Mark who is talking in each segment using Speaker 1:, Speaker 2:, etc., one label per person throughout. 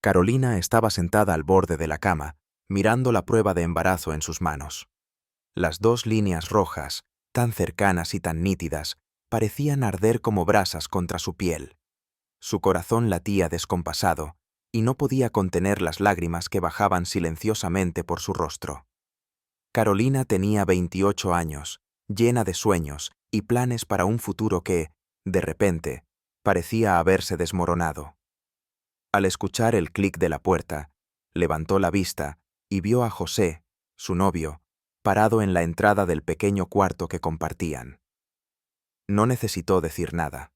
Speaker 1: Carolina estaba sentada al borde de la cama, mirando la prueba de embarazo en sus manos. Las dos líneas rojas, tan cercanas y tan nítidas, parecían arder como brasas contra su piel. Su corazón latía descompasado, y no podía contener las lágrimas que bajaban silenciosamente por su rostro. Carolina tenía 28 años, llena de sueños y planes para un futuro que, de repente, parecía haberse desmoronado. Al escuchar el clic de la puerta, levantó la vista y vio a José, su novio, parado en la entrada del pequeño cuarto que compartían. No necesitó decir nada.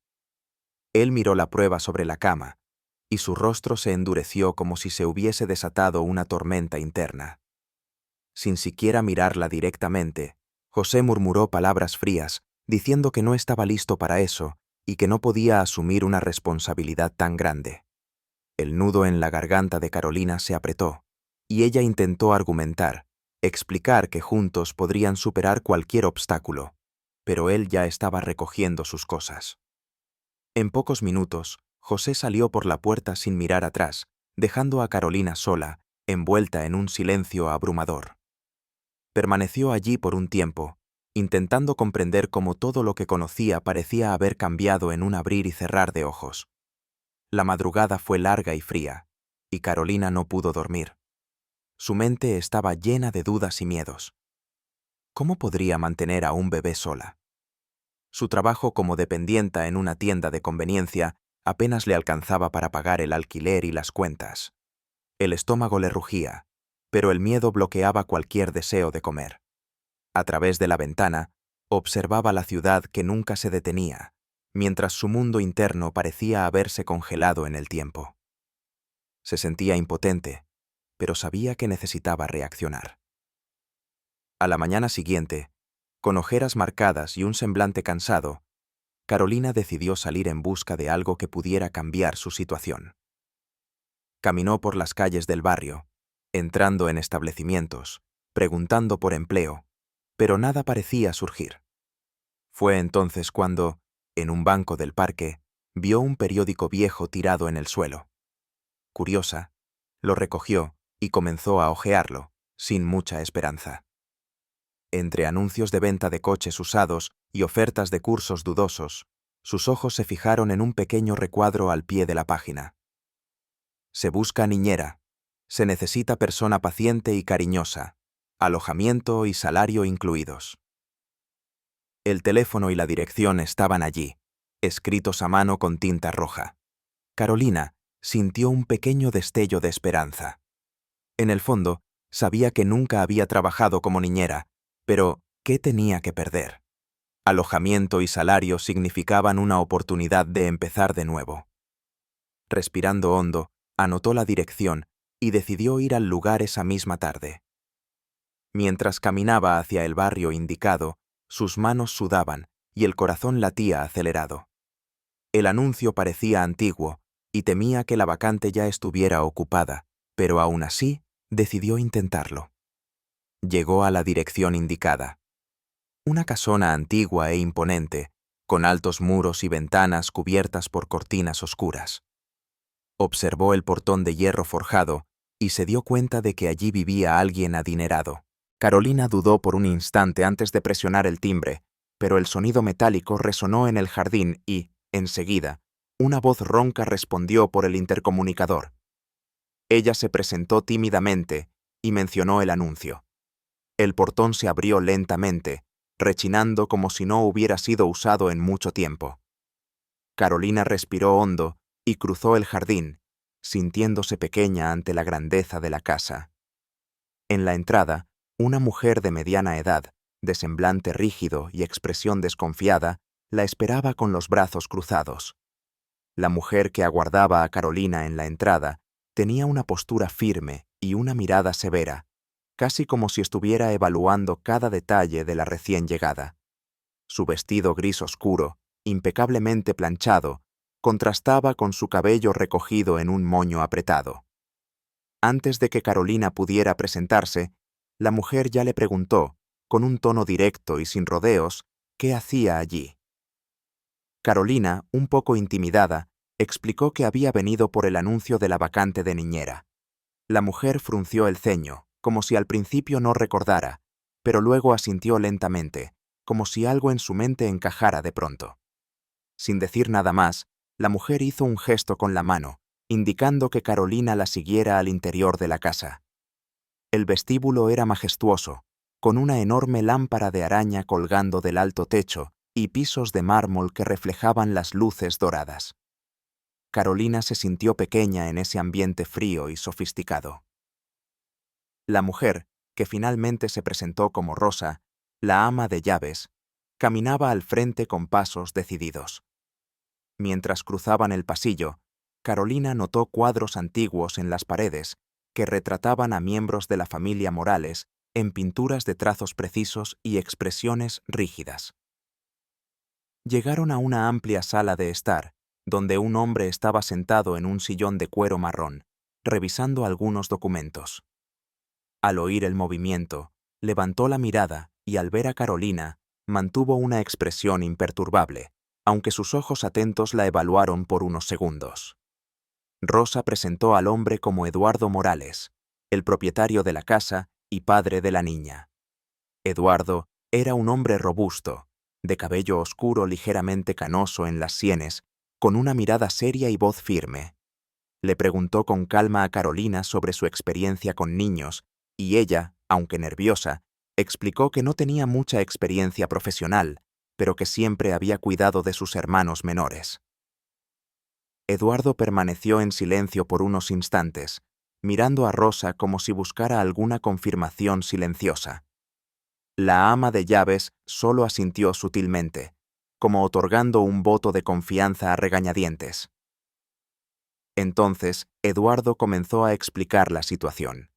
Speaker 1: Él miró la prueba sobre la cama, y su rostro se endureció como si se hubiese desatado una tormenta interna. Sin siquiera mirarla directamente, José murmuró palabras frías, diciendo que no estaba listo para eso y que no podía asumir una responsabilidad tan grande. El nudo en la garganta de Carolina se apretó, y ella intentó argumentar, explicar que juntos podrían superar cualquier obstáculo, pero él ya estaba recogiendo sus cosas. En pocos minutos, José salió por la puerta sin mirar atrás, dejando a Carolina sola, envuelta en un silencio abrumador. Permaneció allí por un tiempo, intentando comprender cómo todo lo que conocía parecía haber cambiado en un abrir y cerrar de ojos. La madrugada fue larga y fría, y Carolina no pudo dormir. Su mente estaba llena de dudas y miedos. ¿Cómo podría mantener a un bebé sola? Su trabajo como dependienta en una tienda de conveniencia apenas le alcanzaba para pagar el alquiler y las cuentas. El estómago le rugía, pero el miedo bloqueaba cualquier deseo de comer. A través de la ventana, observaba la ciudad que nunca se detenía, mientras su mundo interno parecía haberse congelado en el tiempo. Se sentía impotente, pero sabía que necesitaba reaccionar. A la mañana siguiente, con ojeras marcadas y un semblante cansado, Carolina decidió salir en busca de algo que pudiera cambiar su situación. Caminó por las calles del barrio, entrando en establecimientos, preguntando por empleo, pero nada parecía surgir. Fue entonces cuando, en un banco del parque, vio un periódico viejo tirado en el suelo. Curiosa, lo recogió y comenzó a hojearlo, sin mucha esperanza. Entre anuncios de venta de coches usados y ofertas de cursos dudosos, sus ojos se fijaron en un pequeño recuadro al pie de la página. Se busca niñera. Se necesita persona paciente y cariñosa. Alojamiento y salario incluidos. El teléfono y la dirección estaban allí, escritos a mano con tinta roja. Carolina sintió un pequeño destello de esperanza. En el fondo, sabía que nunca había trabajado como niñera, pero ¿qué tenía que perder? Alojamiento y salario significaban una oportunidad de empezar de nuevo. Respirando hondo, anotó la dirección y decidió ir al lugar esa misma tarde. Mientras caminaba hacia el barrio indicado, sus manos sudaban y el corazón latía acelerado. El anuncio parecía antiguo y temía que la vacante ya estuviera ocupada, pero aún así decidió intentarlo. Llegó a la dirección indicada. Una casona antigua e imponente, con altos muros y ventanas cubiertas por cortinas oscuras. Observó el portón de hierro forjado y se dio cuenta de que allí vivía alguien adinerado. Carolina dudó por un instante antes de presionar el timbre, pero el sonido metálico resonó en el jardín y, enseguida, una voz ronca respondió por el intercomunicador. Ella se presentó tímidamente y mencionó el anuncio. El portón se abrió lentamente, rechinando como si no hubiera sido usado en mucho tiempo. Carolina respiró hondo y cruzó el jardín, sintiéndose pequeña ante la grandeza de la casa. En la entrada, una mujer de mediana edad, de semblante rígido y expresión desconfiada, la esperaba con los brazos cruzados. La mujer que aguardaba a Carolina en la entrada tenía una postura firme y una mirada severa, casi como si estuviera evaluando cada detalle de la recién llegada. Su vestido gris oscuro, impecablemente planchado, contrastaba con su cabello recogido en un moño apretado. Antes de que Carolina pudiera presentarse, la mujer ya le preguntó, con un tono directo y sin rodeos, qué hacía allí. Carolina, un poco intimidada, explicó que había venido por el anuncio de la vacante de niñera. La mujer frunció el ceño, como si al principio no recordara, pero luego asintió lentamente, como si algo en su mente encajara de pronto. Sin decir nada más, la mujer hizo un gesto con la mano, indicando que Carolina la siguiera al interior de la casa. El vestíbulo era majestuoso, con una enorme lámpara de araña colgando del alto techo y pisos de mármol que reflejaban las luces doradas. Carolina se sintió pequeña en ese ambiente frío y sofisticado. La mujer, que finalmente se presentó como Rosa, la ama de llaves, caminaba al frente con pasos decididos. Mientras cruzaban el pasillo, Carolina notó cuadros antiguos en las paredes que retrataban a miembros de la familia Morales en pinturas de trazos precisos y expresiones rígidas. Llegaron a una amplia sala de estar, donde un hombre estaba sentado en un sillón de cuero marrón, revisando algunos documentos. Al oír el movimiento, levantó la mirada y al ver a Carolina, mantuvo una expresión imperturbable, aunque sus ojos atentos la evaluaron por unos segundos. Rosa presentó al hombre como Eduardo Morales, el propietario de la casa y padre de la niña. Eduardo era un hombre robusto, de cabello oscuro ligeramente canoso en las sienes, con una mirada seria y voz firme. Le preguntó con calma a Carolina sobre su experiencia con niños, y ella, aunque nerviosa, explicó que no tenía mucha experiencia profesional, pero que siempre había cuidado de sus hermanos menores. Eduardo permaneció en silencio por unos instantes, mirando a Rosa como si buscara alguna confirmación silenciosa. La ama de llaves solo asintió sutilmente, como otorgando un voto de confianza a regañadientes. Entonces, Eduardo comenzó a explicar la situación.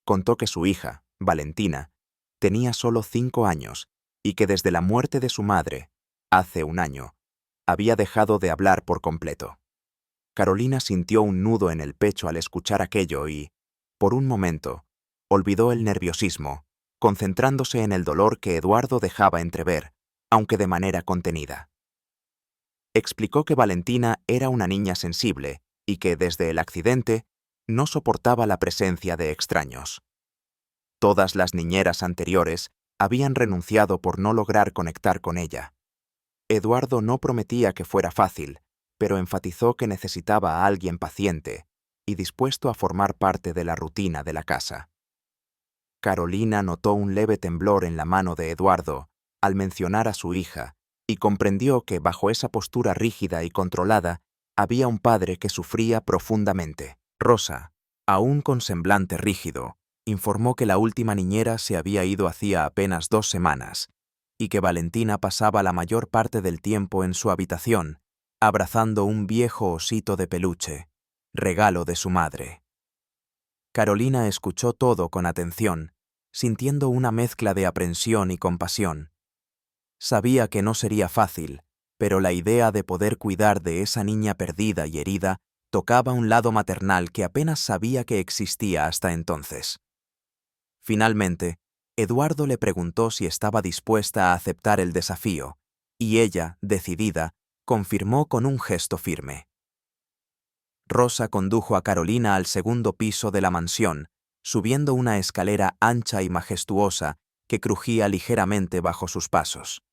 Speaker 1: Contó que su hija, Valentina, tenía solo 5 años y que desde la muerte de su madre, hace un año, había dejado de hablar por completo. Carolina sintió un nudo en el pecho al escuchar aquello y, por un momento, olvidó el nerviosismo, concentrándose en el dolor que Eduardo dejaba entrever, aunque de manera contenida. Explicó que Valentina era una niña sensible y que, desde el accidente, no soportaba la presencia de extraños. Todas las niñeras anteriores habían renunciado por no lograr conectar con ella. Eduardo no prometía que fuera fácil, pero enfatizó que necesitaba a alguien paciente y dispuesto a formar parte de la rutina de la casa. Carolina notó un leve temblor en la mano de Eduardo al mencionar a su hija y comprendió que bajo esa postura rígida y controlada había un padre que sufría profundamente. Rosa, aún con semblante rígido, informó que la última niñera se había ido hacía apenas 2 semanas y que Valentina pasaba la mayor parte del tiempo en su habitación, abrazando un viejo osito de peluche, regalo de su madre. Carolina escuchó todo con atención, sintiendo una mezcla de aprensión y compasión. Sabía que no sería fácil, pero la idea de poder cuidar de esa niña perdida y herida tocaba un lado maternal que apenas sabía que existía hasta entonces. Finalmente, Eduardo le preguntó si estaba dispuesta a aceptar el desafío, y ella, decidida, confirmó con un gesto firme. Rosa condujo a Carolina al segundo piso de la mansión, subiendo una escalera ancha y majestuosa que crujía ligeramente bajo sus pasos.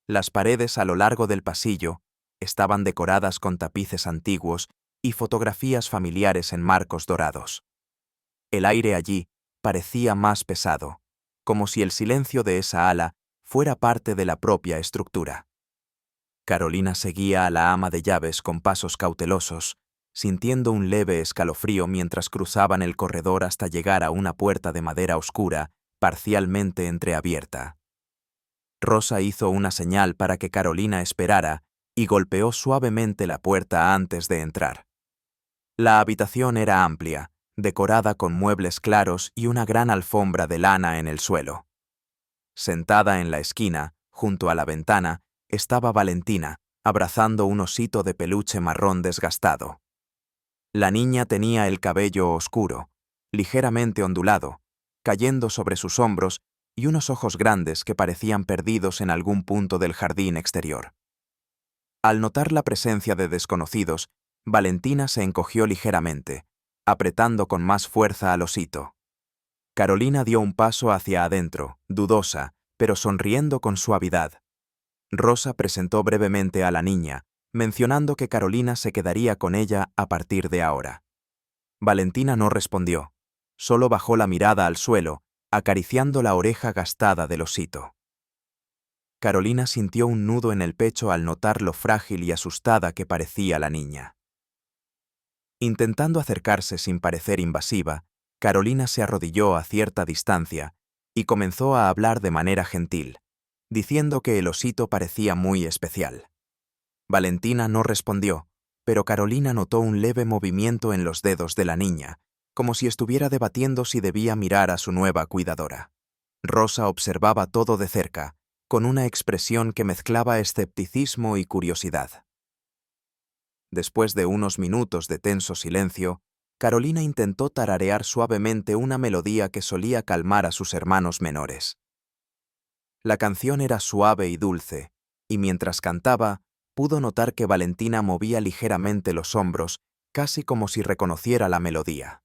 Speaker 1: Las paredes a lo largo del pasillo estaban decoradas con tapices antiguos y fotografías familiares en marcos dorados. El aire allí parecía más pesado, como si el silencio de esa ala fuera parte de la propia estructura. Carolina seguía a la ama de llaves con pasos cautelosos, sintiendo un leve escalofrío mientras cruzaban el corredor hasta llegar a una puerta de madera oscura, parcialmente entreabierta. Rosa hizo una señal para que Carolina esperara y golpeó suavemente la puerta antes de entrar. La habitación era amplia, decorada con muebles claros y una gran alfombra de lana en el suelo. Sentada en la esquina, junto a la ventana, estaba Valentina, abrazando un osito de peluche marrón desgastado. La niña tenía el cabello oscuro, ligeramente ondulado, cayendo sobre sus hombros y unos ojos grandes que parecían perdidos en algún punto del jardín exterior. Al notar la presencia de desconocidos, Valentina se encogió ligeramente, apretando con más fuerza al osito. Carolina dio un paso hacia adentro, dudosa, pero sonriendo con suavidad. Rosa presentó brevemente a la niña, mencionando que Carolina se quedaría con ella a partir de ahora. Valentina no respondió, solo bajó la mirada al suelo, acariciando la oreja gastada del osito. Carolina sintió un nudo en el pecho al notar lo frágil y asustada que parecía la niña. Intentando acercarse sin parecer invasiva, Carolina se arrodilló a cierta distancia y comenzó a hablar de manera gentil, diciendo que el osito parecía muy especial. Valentina no respondió, pero Carolina notó un leve movimiento en los dedos de la niña, como si estuviera debatiendo si debía mirar a su nueva cuidadora. Rosa observaba todo de cerca, con una expresión que mezclaba escepticismo y curiosidad. Después de unos minutos de tenso silencio, Carolina intentó tararear suavemente una melodía que solía calmar a sus hermanos menores. La canción era suave y dulce, y mientras cantaba, pudo notar que Valentina movía ligeramente los hombros, casi como si reconociera la melodía.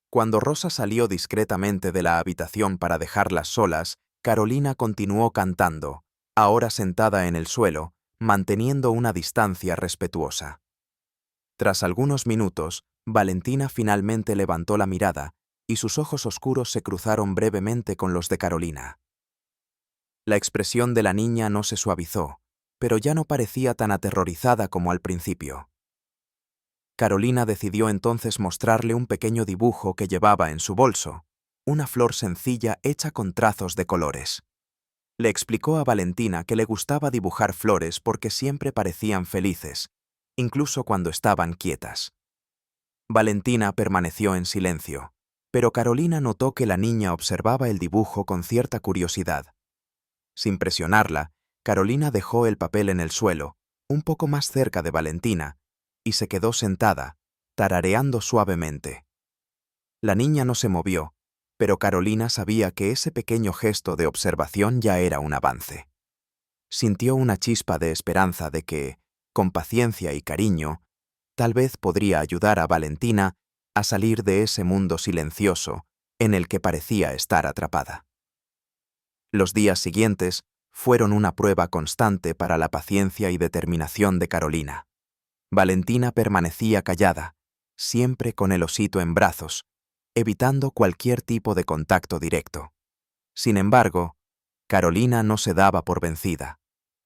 Speaker 1: Cuando Rosa salió discretamente de la habitación para dejarlas solas, Carolina continuó cantando, ahora sentada en el suelo, manteniendo una distancia respetuosa. Tras algunos minutos, Valentina finalmente levantó la mirada y sus ojos oscuros se cruzaron brevemente con los de Carolina. La expresión de la niña no se suavizó, pero ya no parecía tan aterrorizada como al principio. Carolina decidió entonces mostrarle un pequeño dibujo que llevaba en su bolso, una flor sencilla hecha con trazos de colores. Le explicó a Valentina que le gustaba dibujar flores porque siempre parecían felices, incluso cuando estaban quietas. Valentina permaneció en silencio, pero Carolina notó que la niña observaba el dibujo con cierta curiosidad. Sin presionarla, Carolina dejó el papel en el suelo, un poco más cerca de Valentina, y se quedó sentada, tarareando suavemente. La niña no se movió, pero Carolina sabía que ese pequeño gesto de observación ya era un avance. Sintió una chispa de esperanza de que, con paciencia y cariño, tal vez podría ayudar a Valentina a salir de ese mundo silencioso en el que parecía estar atrapada. Los días siguientes fueron una prueba constante para la paciencia y determinación de Carolina. Valentina permanecía callada, siempre con el osito en brazos, evitando cualquier tipo de contacto directo. Sin embargo, Carolina no se daba por vencida.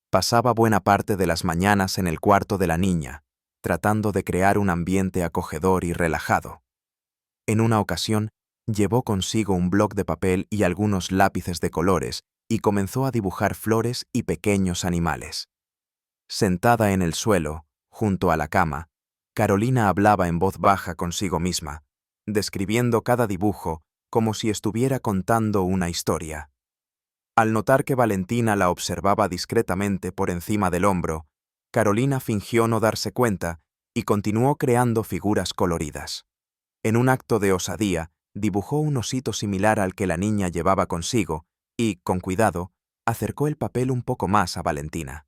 Speaker 1: Pasaba buena parte de las mañanas en el cuarto de la niña, tratando de crear un ambiente acogedor y relajado. En una ocasión, llevó consigo un bloc de papel y algunos lápices de colores y comenzó a dibujar flores y pequeños animales. Sentada en el suelo, junto a la cama, Carolina hablaba en voz baja consigo misma, describiendo cada dibujo como si estuviera contando una historia. Al notar que Valentina la observaba discretamente por encima del hombro, Carolina fingió no darse cuenta y continuó creando figuras coloridas. En un acto de osadía, dibujó un osito similar al que la niña llevaba consigo y, con cuidado, acercó el papel un poco más a Valentina.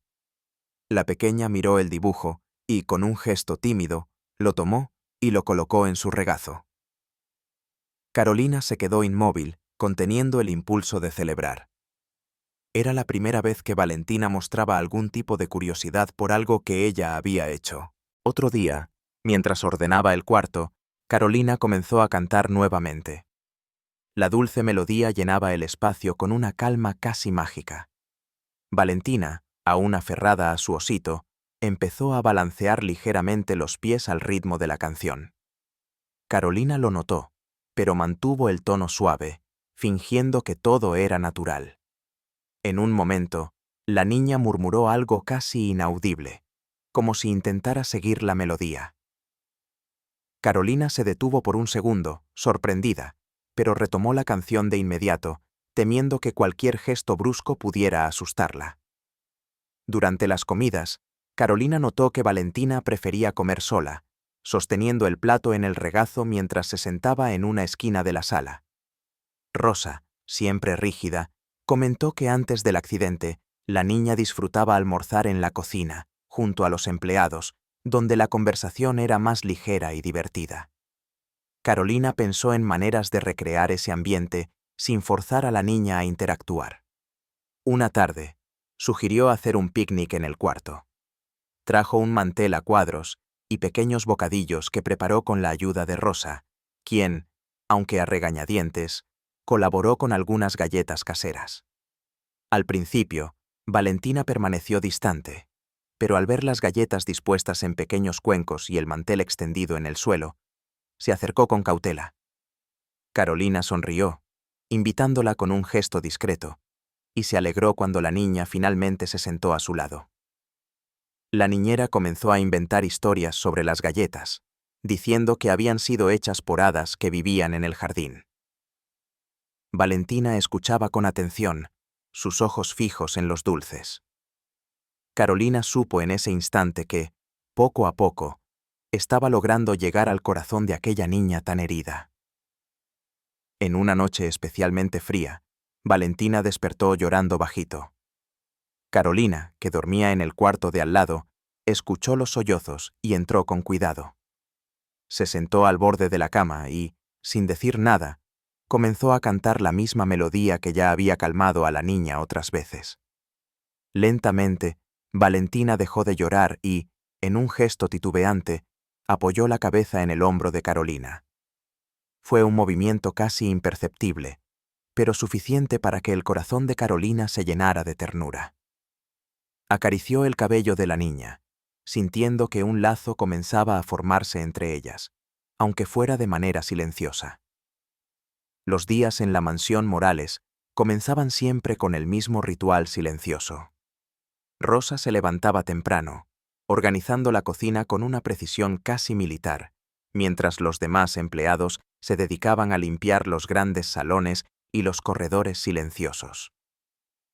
Speaker 1: La pequeña miró el dibujo y, con un gesto tímido, lo tomó y lo colocó en su regazo. Carolina se quedó inmóvil, conteniendo el impulso de celebrar. Era la primera vez que Valentina mostraba algún tipo de curiosidad por algo que ella había hecho. Otro día, mientras ordenaba el cuarto, Carolina comenzó a cantar nuevamente. La dulce melodía llenaba el espacio con una calma casi mágica. Valentina, aún aferrada a su osito, empezó a balancear ligeramente los pies al ritmo de la canción. Carolina lo notó, pero mantuvo el tono suave, fingiendo que todo era natural. En un momento, la niña murmuró algo casi inaudible, como si intentara seguir la melodía. Carolina se detuvo por un segundo, sorprendida, pero retomó la canción de inmediato, temiendo que cualquier gesto brusco pudiera asustarla. Durante las comidas, Carolina notó que Valentina prefería comer sola, sosteniendo el plato en el regazo mientras se sentaba en una esquina de la sala. Rosa, siempre rígida, comentó que antes del accidente, la niña disfrutaba almorzar en la cocina, junto a los empleados, donde la conversación era más ligera y divertida. Carolina pensó en maneras de recrear ese ambiente sin forzar a la niña a interactuar. Una tarde, sugirió hacer un picnic en el cuarto. Trajo un mantel a cuadros y pequeños bocadillos que preparó con la ayuda de Rosa, quien, aunque a regañadientes, colaboró con algunas galletas caseras. Al principio, Valentina permaneció distante, pero al ver las galletas dispuestas en pequeños cuencos y el mantel extendido en el suelo, se acercó con cautela. Carolina sonrió, invitándola con un gesto discreto, y se alegró cuando la niña finalmente se sentó a su lado. La niñera comenzó a inventar historias sobre las galletas, diciendo que habían sido hechas por hadas que vivían en el jardín. Valentina escuchaba con atención, sus ojos fijos en los dulces. Carolina supo en ese instante que, poco a poco, estaba logrando llegar al corazón de aquella niña tan herida. En una noche especialmente fría, Valentina despertó llorando bajito. Carolina, que dormía en el cuarto de al lado, escuchó los sollozos y entró con cuidado. Se sentó al borde de la cama y, sin decir nada, comenzó a cantar la misma melodía que ya había calmado a la niña otras veces. Lentamente, Valentina dejó de llorar y, en un gesto titubeante, apoyó la cabeza en el hombro de Carolina. Fue un movimiento casi imperceptible, pero suficiente para que el corazón de Carolina se llenara de ternura. Acarició el cabello de la niña, sintiendo que un lazo comenzaba a formarse entre ellas, aunque fuera de manera silenciosa. Los días en la mansión Morales comenzaban siempre con el mismo ritual silencioso. Rosa se levantaba temprano, organizando la cocina con una precisión casi militar, mientras los demás empleados se dedicaban a limpiar los grandes salones y los corredores silenciosos.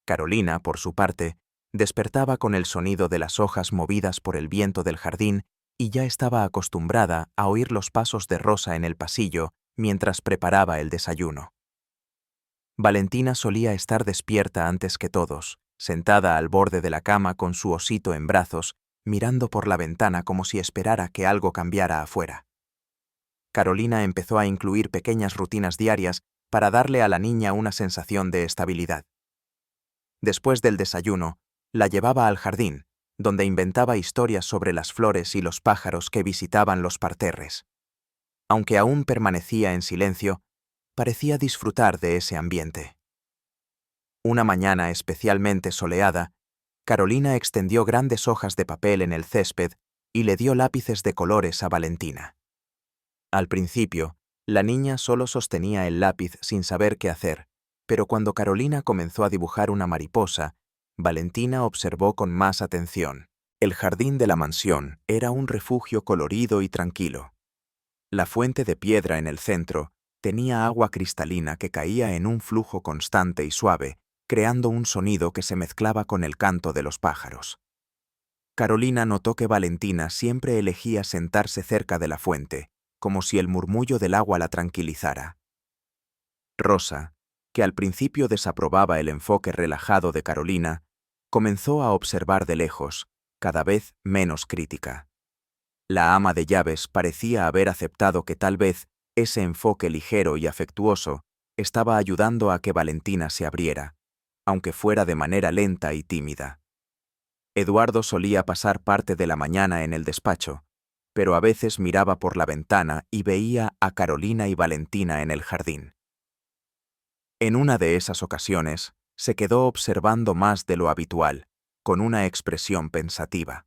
Speaker 1: Carolina, por su parte, despertaba con el sonido de las hojas movidas por el viento del jardín y ya estaba acostumbrada a oír los pasos de Rosa en el pasillo mientras preparaba el desayuno. Valentina solía estar despierta antes que todos, sentada al borde de la cama con su osito en brazos, mirando por la ventana como si esperara que algo cambiara afuera. Carolina empezó a incluir pequeñas rutinas diarias para darle a la niña una sensación de estabilidad. Después del desayuno, la llevaba al jardín, donde inventaba historias sobre las flores y los pájaros que visitaban los parterres. Aunque aún permanecía en silencio, parecía disfrutar de ese ambiente. Una mañana especialmente soleada, Carolina extendió grandes hojas de papel en el césped y le dio lápices de colores a Valentina. Al principio, la niña solo sostenía el lápiz sin saber qué hacer, pero cuando Carolina comenzó a dibujar una mariposa, Valentina observó con más atención. El jardín de la mansión era un refugio colorido y tranquilo. La fuente de piedra en el centro tenía agua cristalina que caía en un flujo constante y suave, creando un sonido que se mezclaba con el canto de los pájaros. Carolina notó que Valentina siempre elegía sentarse cerca de la fuente, como si el murmullo del agua la tranquilizara. Rosa, que al principio desaprobaba el enfoque relajado de Carolina, comenzó a observar de lejos, cada vez menos crítica. La ama de llaves parecía haber aceptado que tal vez ese enfoque ligero y afectuoso estaba ayudando a que Valentina se abriera, aunque fuera de manera lenta y tímida. Eduardo solía pasar parte de la mañana en el despacho, pero a veces miraba por la ventana y veía a Carolina y Valentina en el jardín. En una de esas ocasiones, se quedó observando más de lo habitual, con una expresión pensativa.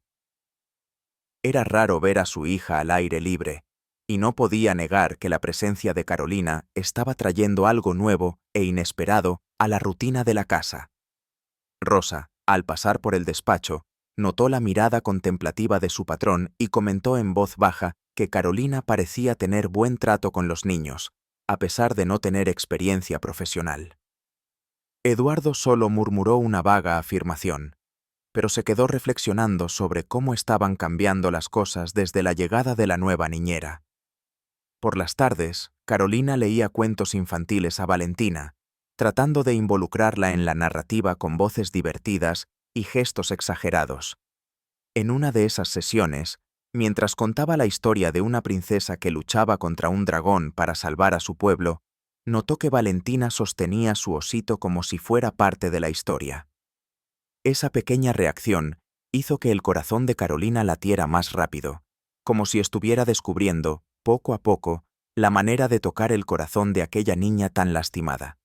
Speaker 1: Era raro ver a su hija al aire libre, y no podía negar que la presencia de Carolina estaba trayendo algo nuevo e inesperado a la rutina de la casa. Rosa, al pasar por el despacho, notó la mirada contemplativa de su patrón y comentó en voz baja que Carolina parecía tener buen trato con los niños, a pesar de no tener experiencia profesional. Eduardo solo murmuró una vaga afirmación, pero se quedó reflexionando sobre cómo estaban cambiando las cosas desde la llegada de la nueva niñera. Por las tardes, Carolina leía cuentos infantiles a Valentina, tratando de involucrarla en la narrativa con voces divertidas y gestos exagerados. En una de esas sesiones, mientras contaba la historia de una princesa que luchaba contra un dragón para salvar a su pueblo, notó que Valentina sostenía su osito como si fuera parte de la historia. Esa pequeña reacción hizo que el corazón de Carolina latiera más rápido, como si estuviera descubriendo, poco a poco, la manera de tocar el corazón de aquella niña tan lastimada.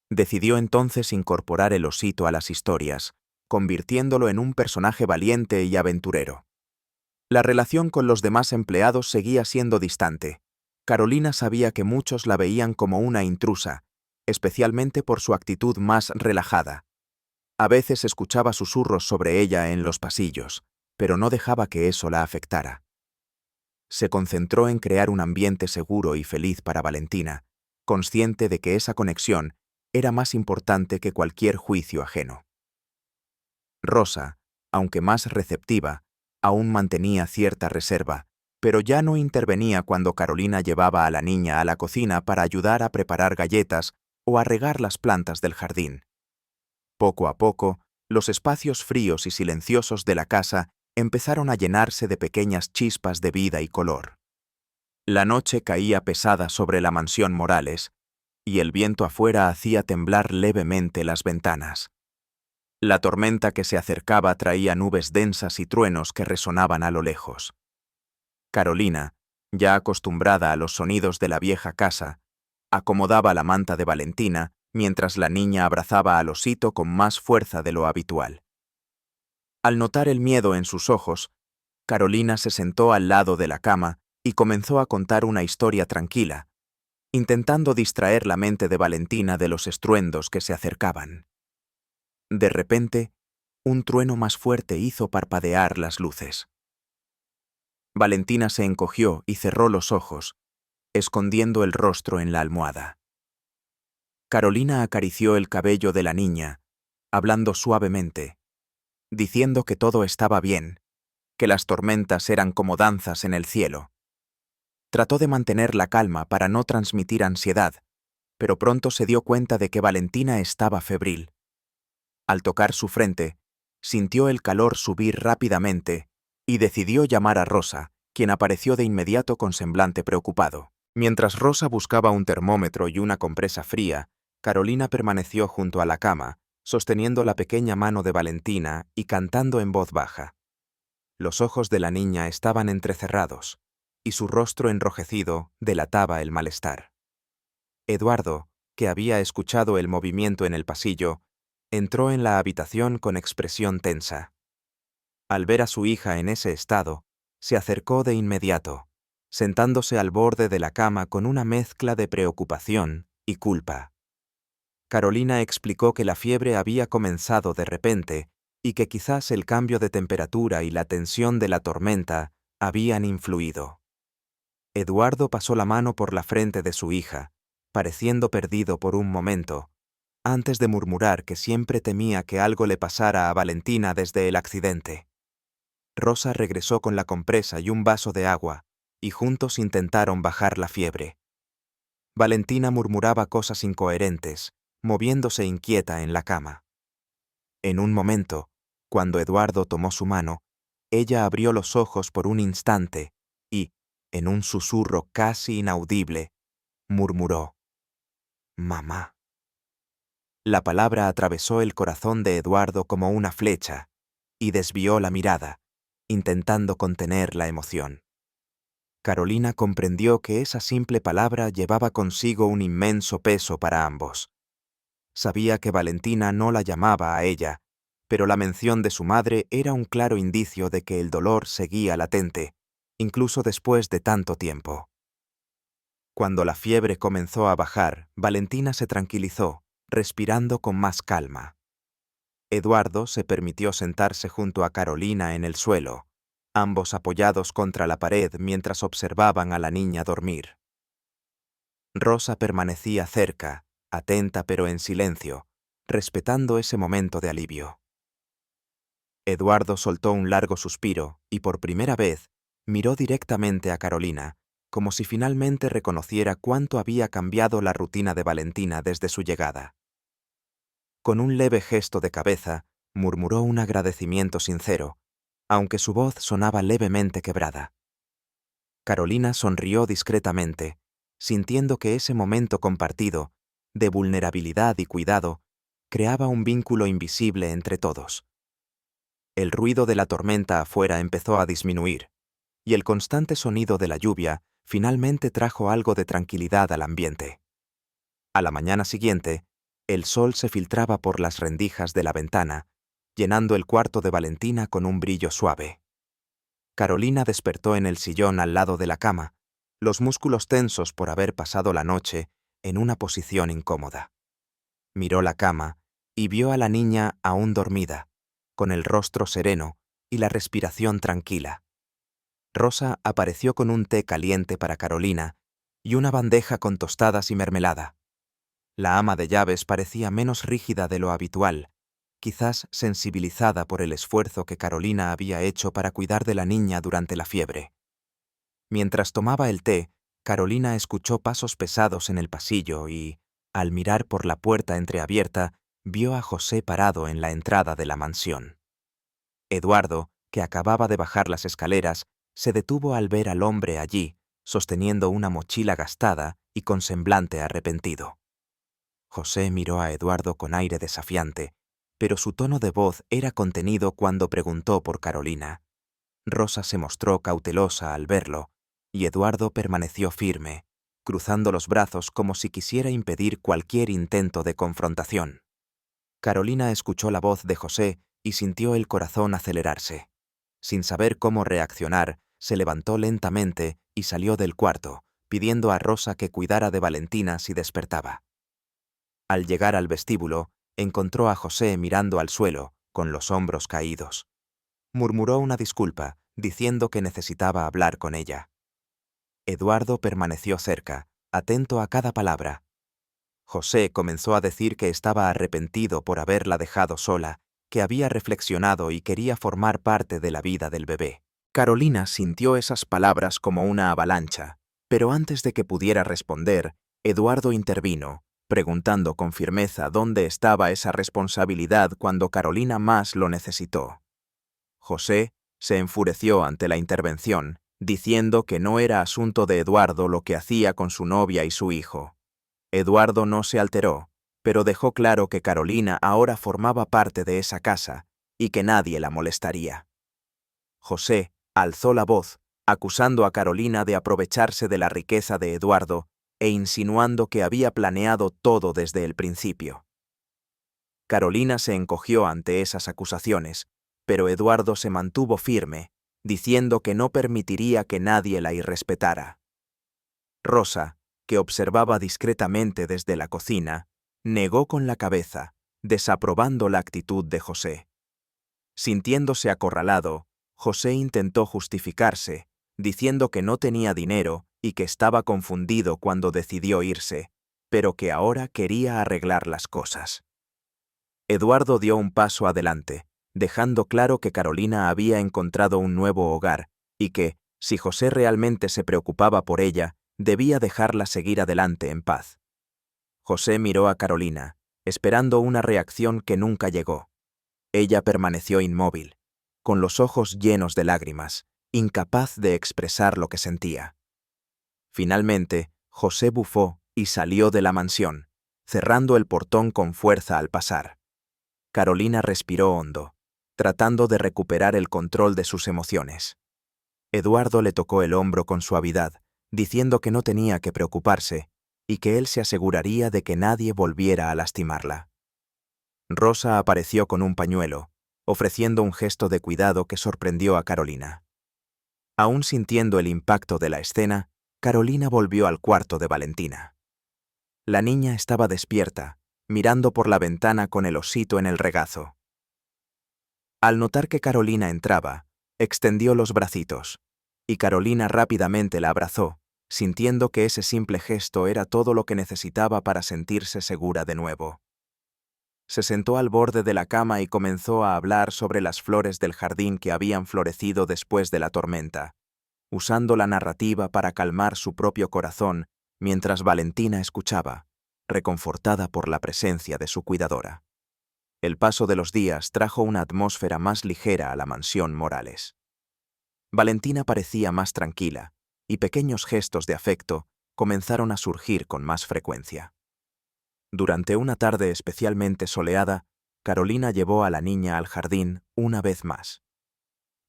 Speaker 1: Decidió entonces incorporar el osito a las historias, convirtiéndolo en un personaje valiente y aventurero. La relación con los demás empleados seguía siendo distante. Carolina sabía que muchos la veían como una intrusa, especialmente por su actitud más relajada. A veces escuchaba susurros sobre ella en los pasillos, pero no dejaba que eso la afectara. Se concentró en crear un ambiente seguro y feliz para Valentina, consciente de que esa conexión era más importante que cualquier juicio ajeno. Rosa, aunque más receptiva, aún mantenía cierta reserva, pero ya no intervenía cuando Carolina llevaba a la niña a la cocina para ayudar a preparar galletas o a regar las plantas del jardín. Poco a poco, los espacios fríos y silenciosos de la casa empezaron a llenarse de pequeñas chispas de vida y color. La noche caía pesada sobre la mansión Morales, y el viento afuera hacía temblar levemente las ventanas. La tormenta que se acercaba traía nubes densas y truenos que resonaban a lo lejos. Carolina, ya acostumbrada a los sonidos de la vieja casa, acomodaba la manta de Valentina mientras la niña abrazaba al osito con más fuerza de lo habitual. Al notar el miedo en sus ojos, Carolina se sentó al lado de la cama y comenzó a contar una historia tranquila, intentando distraer la mente de Valentina de los estruendos que se acercaban. De repente, un trueno más fuerte hizo parpadear las luces. Valentina se encogió y cerró los ojos, escondiendo el rostro en la almohada. Carolina acarició el cabello de la niña, hablando suavemente, diciendo que todo estaba bien, que las tormentas eran como danzas en el cielo. Trató de mantener la calma para no transmitir ansiedad, pero pronto se dio cuenta de que Valentina estaba febril. Al tocar su frente, sintió el calor subir rápidamente y decidió llamar a Rosa, quien apareció de inmediato con semblante preocupado. Mientras Rosa buscaba un termómetro y una compresa fría, Carolina permaneció junto a la cama, sosteniendo la pequeña mano de Valentina y cantando en voz baja. Los ojos de la niña estaban entrecerrados, y su rostro enrojecido delataba el malestar. Eduardo, que había escuchado el movimiento en el pasillo, entró en la habitación con expresión tensa. Al ver a su hija en ese estado, se acercó de inmediato, sentándose al borde de la cama con una mezcla de preocupación y culpa. Carolina explicó que la fiebre había comenzado de repente y que quizás el cambio de temperatura y la tensión de la tormenta habían influido. Eduardo pasó la mano por la frente de su hija, pareciendo perdido por un momento, antes de murmurar que siempre temía que algo le pasara a Valentina desde el accidente. Rosa regresó con la compresa y un vaso de agua, y juntos intentaron bajar la fiebre. Valentina murmuraba cosas incoherentes, moviéndose inquieta en la cama. En un momento, cuando Eduardo tomó su mano, ella abrió los ojos por un instante y, en un susurro casi inaudible, murmuró: «Mamá». La palabra atravesó el corazón de Eduardo como una flecha y desvió la mirada, intentando contener la emoción. Carolina comprendió que esa simple palabra llevaba consigo un inmenso peso para ambos. Sabía que Valentina no la llamaba a ella, pero la mención de su madre era un claro indicio de que el dolor seguía latente, incluso después de tanto tiempo. Cuando la fiebre comenzó a bajar, Valentina se tranquilizó, respirando con más calma. Eduardo se permitió sentarse junto a Carolina en el suelo, ambos apoyados contra la pared mientras observaban a la niña dormir. Rosa permanecía cerca, atenta pero en silencio, respetando ese momento de alivio. Eduardo soltó un largo suspiro y por primera vez miró directamente a Carolina, como si finalmente reconociera cuánto había cambiado la rutina de Valentina desde su llegada. Con un leve gesto de cabeza, murmuró un agradecimiento sincero, aunque su voz sonaba levemente quebrada. Carolina sonrió discretamente, sintiendo que ese momento compartido, de vulnerabilidad y cuidado, creaba un vínculo invisible entre todos. El ruido de la tormenta afuera empezó a disminuir, y el constante sonido de la lluvia finalmente trajo algo de tranquilidad al ambiente. A la mañana siguiente, el sol se filtraba por las rendijas de la ventana, llenando el cuarto de Valentina con un brillo suave. Carolina despertó en el sillón al lado de la cama, los músculos tensos por haber pasado la noche en una posición incómoda. Miró la cama y vio a la niña aún dormida, con el rostro sereno y la respiración tranquila. Rosa apareció con un té caliente para Carolina y una bandeja con tostadas y mermelada. La ama de llaves parecía menos rígida de lo habitual, quizás sensibilizada por el esfuerzo que Carolina había hecho para cuidar de la niña durante la fiebre. Mientras tomaba el té, Carolina escuchó pasos pesados en el pasillo y, al mirar por la puerta entreabierta, vio a José parado en la entrada de la mansión. Eduardo, que acababa de bajar las escaleras, se detuvo al ver al hombre allí, sosteniendo una mochila gastada y con semblante arrepentido. José miró a Eduardo con aire desafiante, pero su tono de voz era contenido cuando preguntó por Carolina. Rosa se mostró cautelosa al verlo, y Eduardo permaneció firme, cruzando los brazos como si quisiera impedir cualquier intento de confrontación. Carolina escuchó la voz de José y sintió el corazón acelerarse. Sin saber cómo reaccionar, se levantó lentamente y salió del cuarto, pidiendo a Rosa que cuidara de Valentina si despertaba. Al llegar al vestíbulo, encontró a José mirando al suelo, con los hombros caídos. Murmuró una disculpa, diciendo que necesitaba hablar con ella. Eduardo permaneció cerca, atento a cada palabra. José comenzó a decir que estaba arrepentido por haberla dejado sola, que había reflexionado y quería formar parte de la vida del bebé. Carolina sintió esas palabras como una avalancha, pero antes de que pudiera responder, Eduardo intervino, preguntando con firmeza dónde estaba esa responsabilidad cuando Carolina más lo necesitó. José se enfureció ante la intervención, diciendo que no era asunto de Eduardo lo que hacía con su novia y su hijo. Eduardo no se alteró, pero dejó claro que Carolina ahora formaba parte de esa casa y que nadie la molestaría. José alzó la voz, acusando a Carolina de aprovecharse de la riqueza de Eduardo e insinuando que había planeado todo desde el principio. Carolina se encogió ante esas acusaciones, pero Eduardo se mantuvo firme, diciendo que no permitiría que nadie la irrespetara. Rosa, que observaba discretamente desde la cocina, negó con la cabeza, desaprobando la actitud de José. Sintiéndose acorralado, José intentó justificarse, diciendo que no tenía dinero y que estaba confundido cuando decidió irse, pero que ahora quería arreglar las cosas. Eduardo dio un paso adelante, dejando claro que Carolina había encontrado un nuevo hogar y que, si José realmente se preocupaba por ella, debía dejarla seguir adelante en paz. José miró a Carolina, esperando una reacción que nunca llegó. Ella permaneció inmóvil, con los ojos llenos de lágrimas, incapaz de expresar lo que sentía. Finalmente, José bufó y salió de la mansión, cerrando el portón con fuerza al pasar. Carolina respiró hondo, tratando de recuperar el control de sus emociones. Eduardo le tocó el hombro con suavidad, diciendo que no tenía que preocuparse y que él se aseguraría de que nadie volviera a lastimarla. Rosa apareció con un pañuelo, ofreciendo un gesto de cuidado que sorprendió a Carolina. Aún sintiendo el impacto de la escena, Carolina volvió al cuarto de Valentina. La niña estaba despierta, mirando por la ventana con el osito en el regazo. Al notar que Carolina entraba, extendió los bracitos, y Carolina rápidamente la abrazó, sintiendo que ese simple gesto era todo lo que necesitaba para sentirse segura de nuevo. Se sentó al borde de la cama y comenzó a hablar sobre las flores del jardín que habían florecido después de la tormenta, usando la narrativa para calmar su propio corazón mientras Valentina escuchaba, reconfortada por la presencia de su cuidadora. El paso de los días trajo una atmósfera más ligera a la mansión Morales. Valentina parecía más tranquila, y pequeños gestos de afecto comenzaron a surgir con más frecuencia. Durante una tarde especialmente soleada, Carolina llevó a la niña al jardín una vez más.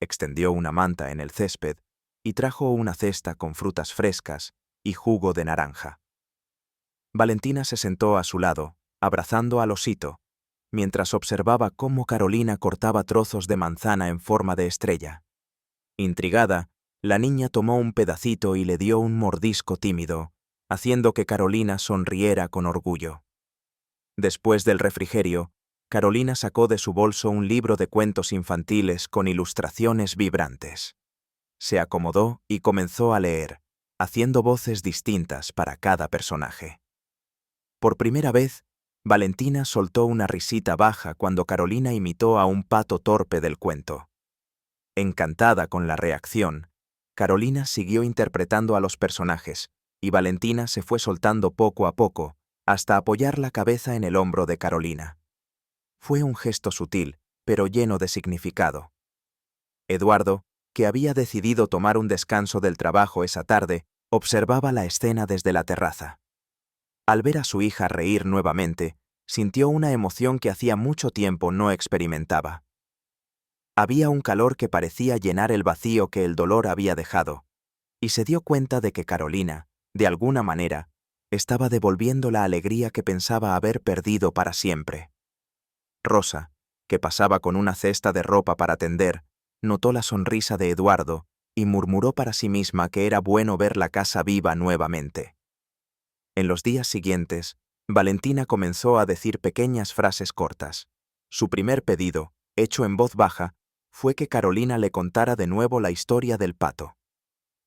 Speaker 1: Extendió una manta en el césped y trajo una cesta con frutas frescas y jugo de naranja. Valentina se sentó a su lado, abrazando al osito, mientras observaba cómo Carolina cortaba trozos de manzana en forma de estrella. Intrigada, la niña tomó un pedacito y le dio un mordisco tímido, haciendo que Carolina sonriera con orgullo. Después del refrigerio, Carolina sacó de su bolso un libro de cuentos infantiles con ilustraciones vibrantes. Se acomodó y comenzó a leer, haciendo voces distintas para cada personaje. Por primera vez, Valentina soltó una risita baja cuando Carolina imitó a un pato torpe del cuento. Encantada con la reacción, Carolina siguió interpretando a los personajes, y Valentina se fue soltando poco a poco, hasta apoyar la cabeza en el hombro de Carolina. Fue un gesto sutil, pero lleno de significado. Eduardo, que había decidido tomar un descanso del trabajo esa tarde, observaba la escena desde la terraza. Al ver a su hija reír nuevamente, sintió una emoción que hacía mucho tiempo no experimentaba. Había un calor que parecía llenar el vacío que el dolor había dejado, y se dio cuenta de que Carolina, de alguna manera, estaba devolviendo la alegría que pensaba haber perdido para siempre. Rosa, que pasaba con una cesta de ropa para tender, notó la sonrisa de Eduardo y murmuró para sí misma que era bueno ver la casa viva nuevamente. En los días siguientes, Valentina comenzó a decir pequeñas frases cortas. Su primer pedido, hecho en voz baja, fue que Carolina le contara de nuevo la historia del pato.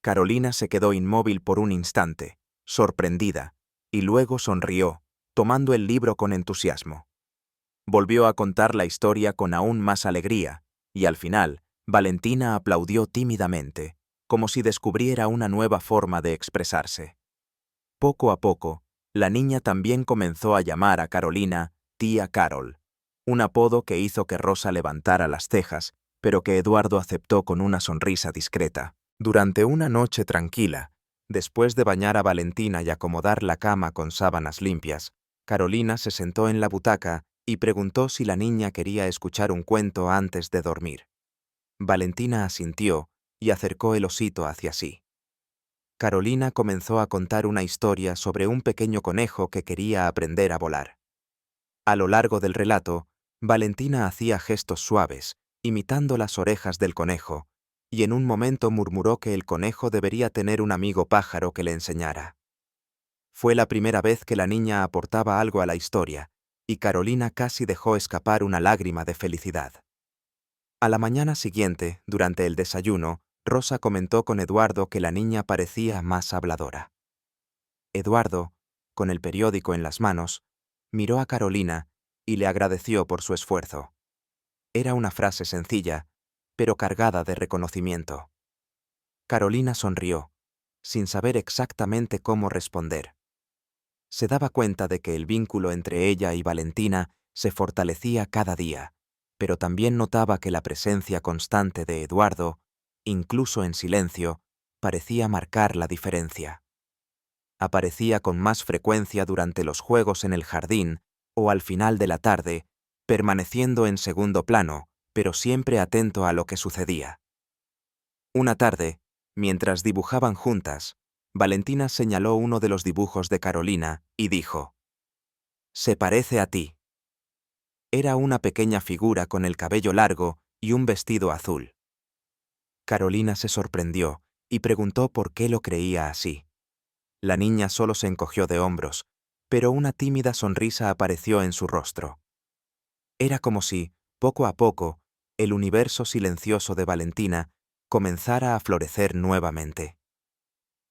Speaker 1: Carolina se quedó inmóvil por un instante, sorprendida, y luego sonrió, tomando el libro con entusiasmo. Volvió a contar la historia con aún más alegría, y al final, Valentina aplaudió tímidamente, como si descubriera una nueva forma de expresarse. Poco a poco, la niña también comenzó a llamar a Carolina tía Carol, un apodo que hizo que Rosa levantara las cejas, pero que Eduardo aceptó con una sonrisa discreta. Durante una noche tranquila, después de bañar a Valentina y acomodar la cama con sábanas limpias, Carolina se sentó en la butaca y preguntó si la niña quería escuchar un cuento antes de dormir. Valentina asintió y acercó el osito hacia sí. Carolina comenzó a contar una historia sobre un pequeño conejo que quería aprender a volar. A lo largo del relato, Valentina hacía gestos suaves, imitando las orejas del conejo, y en un momento murmuró que el conejo debería tener un amigo pájaro que le enseñara. Fue la primera vez que la niña aportaba algo a la historia, y Carolina casi dejó escapar una lágrima de felicidad. A la mañana siguiente, durante el desayuno, Rosa comentó con Eduardo que la niña parecía más habladora. Eduardo, con el periódico en las manos, miró a Carolina y le agradeció por su esfuerzo. Era una frase sencilla, pero cargada de reconocimiento. Carolina sonrió, sin saber exactamente cómo responder. Se daba cuenta de que el vínculo entre ella y Valentina se fortalecía cada día, pero también notaba que la presencia constante de Eduardo, incluso en silencio, parecía marcar la diferencia. Aparecía con más frecuencia durante los juegos en el jardín o al final de la tarde, permaneciendo en segundo plano, pero siempre atento a lo que sucedía. Una tarde, mientras dibujaban juntas, Valentina señaló uno de los dibujos de Carolina y dijo: «Se parece a ti». Era una pequeña figura con el cabello largo y un vestido azul. Carolina se sorprendió y preguntó por qué lo creía así. La niña solo se encogió de hombros, pero una tímida sonrisa apareció en su rostro. Era como si, poco a poco, el universo silencioso de Valentina comenzara a florecer nuevamente.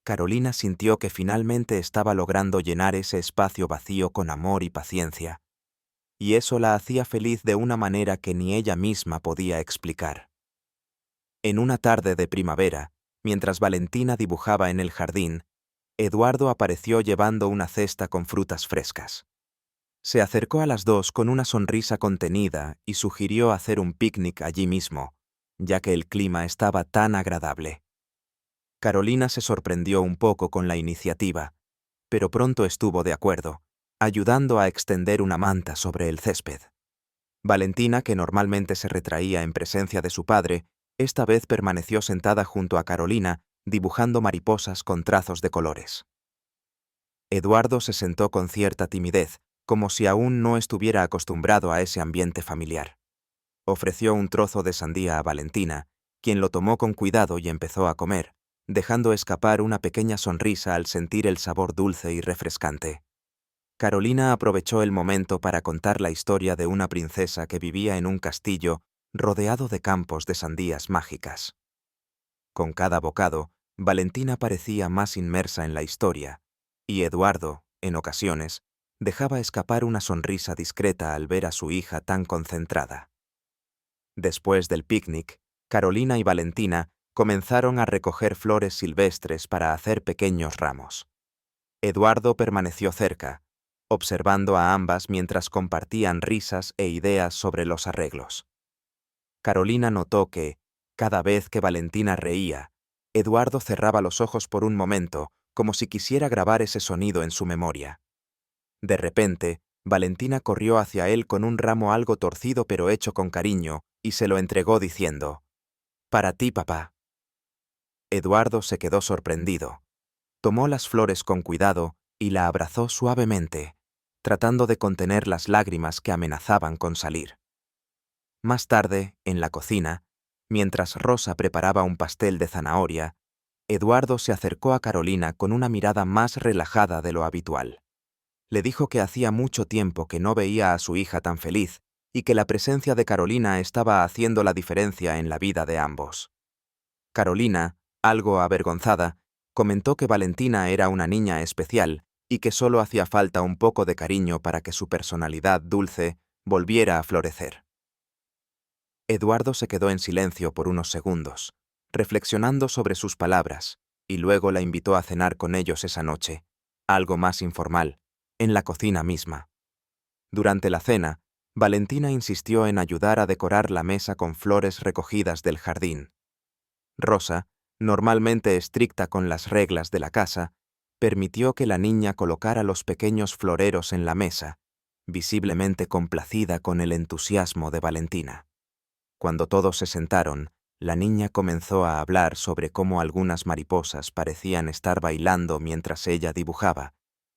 Speaker 1: Carolina sintió que finalmente estaba logrando llenar ese espacio vacío con amor y paciencia, y eso la hacía feliz de una manera que ni ella misma podía explicar. En una tarde de primavera, mientras Valentina dibujaba en el jardín, Eduardo apareció llevando una cesta con frutas frescas. Se acercó a las dos con una sonrisa contenida y sugirió hacer un picnic allí mismo, ya que el clima estaba tan agradable. Carolina se sorprendió un poco con la iniciativa, pero pronto estuvo de acuerdo, ayudando a extender una manta sobre el césped. Valentina, que normalmente se retraía en presencia de su padre, esta vez permaneció sentada junto a Carolina, dibujando mariposas con trazos de colores. Eduardo se sentó con cierta timidez, como si aún no estuviera acostumbrado a ese ambiente familiar. Ofreció un trozo de sandía a Valentina, quien lo tomó con cuidado y empezó a comer, dejando escapar una pequeña sonrisa al sentir el sabor dulce y refrescante. Carolina aprovechó el momento para contar la historia de una princesa que vivía en un castillo rodeado de campos de sandías mágicas. Con cada bocado, Valentina parecía más inmersa en la historia, y Eduardo, en ocasiones, dejaba escapar una sonrisa discreta al ver a su hija tan concentrada. Después del picnic, Carolina y Valentina comenzaron a recoger flores silvestres para hacer pequeños ramos. Eduardo permaneció cerca, observando a ambas mientras compartían risas e ideas sobre los arreglos. Carolina notó que, cada vez que Valentina reía, Eduardo cerraba los ojos por un momento, como si quisiera grabar ese sonido en su memoria. De repente, Valentina corrió hacia él con un ramo algo torcido pero hecho con cariño, y se lo entregó diciendo: «Para ti, papá». Eduardo se quedó sorprendido. Tomó las flores con cuidado y la abrazó suavemente, tratando de contener las lágrimas que amenazaban con salir. Más tarde, en la cocina, mientras Rosa preparaba un pastel de zanahoria, Eduardo se acercó a Carolina con una mirada más relajada de lo habitual. Le dijo que hacía mucho tiempo que no veía a su hija tan feliz y que la presencia de Carolina estaba haciendo la diferencia en la vida de ambos. Carolina, algo avergonzada, comentó que Valentina era una niña especial y que solo hacía falta un poco de cariño para que su personalidad dulce volviera a florecer. Eduardo se quedó en silencio por unos segundos, reflexionando sobre sus palabras, y luego la invitó a cenar con ellos esa noche, algo más informal, en la cocina misma. Durante la cena, Valentina insistió en ayudar a decorar la mesa con flores recogidas del jardín. Rosa, normalmente estricta con las reglas de la casa, permitió que la niña colocara los pequeños floreros en la mesa, visiblemente complacida con el entusiasmo de Valentina. Cuando todos se sentaron, la niña comenzó a hablar sobre cómo algunas mariposas parecían estar bailando mientras ella dibujaba,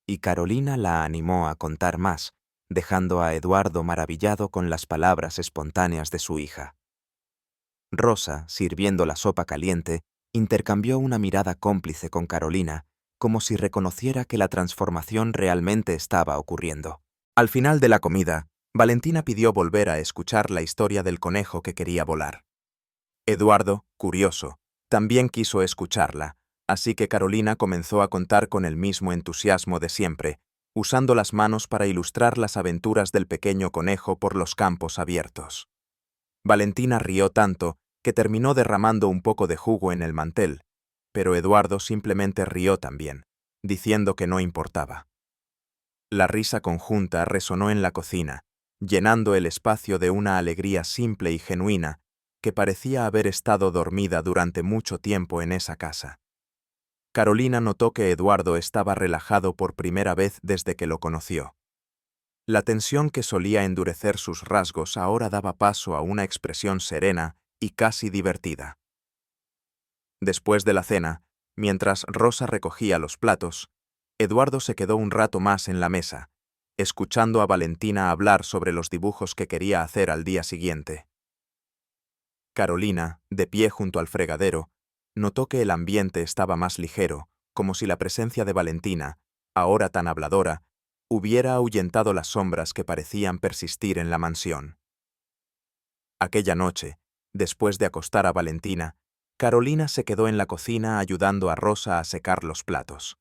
Speaker 1: y Carolina la animó a contar más, dejando a Eduardo maravillado con las palabras espontáneas de su hija. Rosa, sirviendo la sopa caliente, intercambió una mirada cómplice con Carolina, como si reconociera que la transformación realmente estaba ocurriendo. Al final de la comida, Valentina pidió volver a escuchar la historia del conejo que quería volar. Eduardo, curioso, también quiso escucharla, así que Carolina comenzó a contar con el mismo entusiasmo de siempre, usando las manos para ilustrar las aventuras del pequeño conejo por los campos abiertos. Valentina rió tanto que terminó derramando un poco de jugo en el mantel, pero Eduardo simplemente rió también, diciendo que no importaba. La risa conjunta resonó en la cocina, llenando el espacio de una alegría simple y genuina que parecía haber estado dormida durante mucho tiempo en esa casa. Carolina notó que Eduardo estaba relajado por primera vez desde que lo conoció. La tensión que solía endurecer sus rasgos ahora daba paso a una expresión serena y casi divertida. Después de la cena, mientras Rosa recogía los platos, Eduardo se quedó un rato más en la mesa, escuchando a Valentina hablar sobre los dibujos que quería hacer al día siguiente. Carolina, de pie junto al fregadero, notó que el ambiente estaba más ligero, como si la presencia de Valentina, ahora tan habladora, hubiera ahuyentado las sombras que parecían persistir en la mansión. Aquella noche, después de acostar a Valentina, Carolina se quedó en la cocina ayudando a Rosa a secar los platos.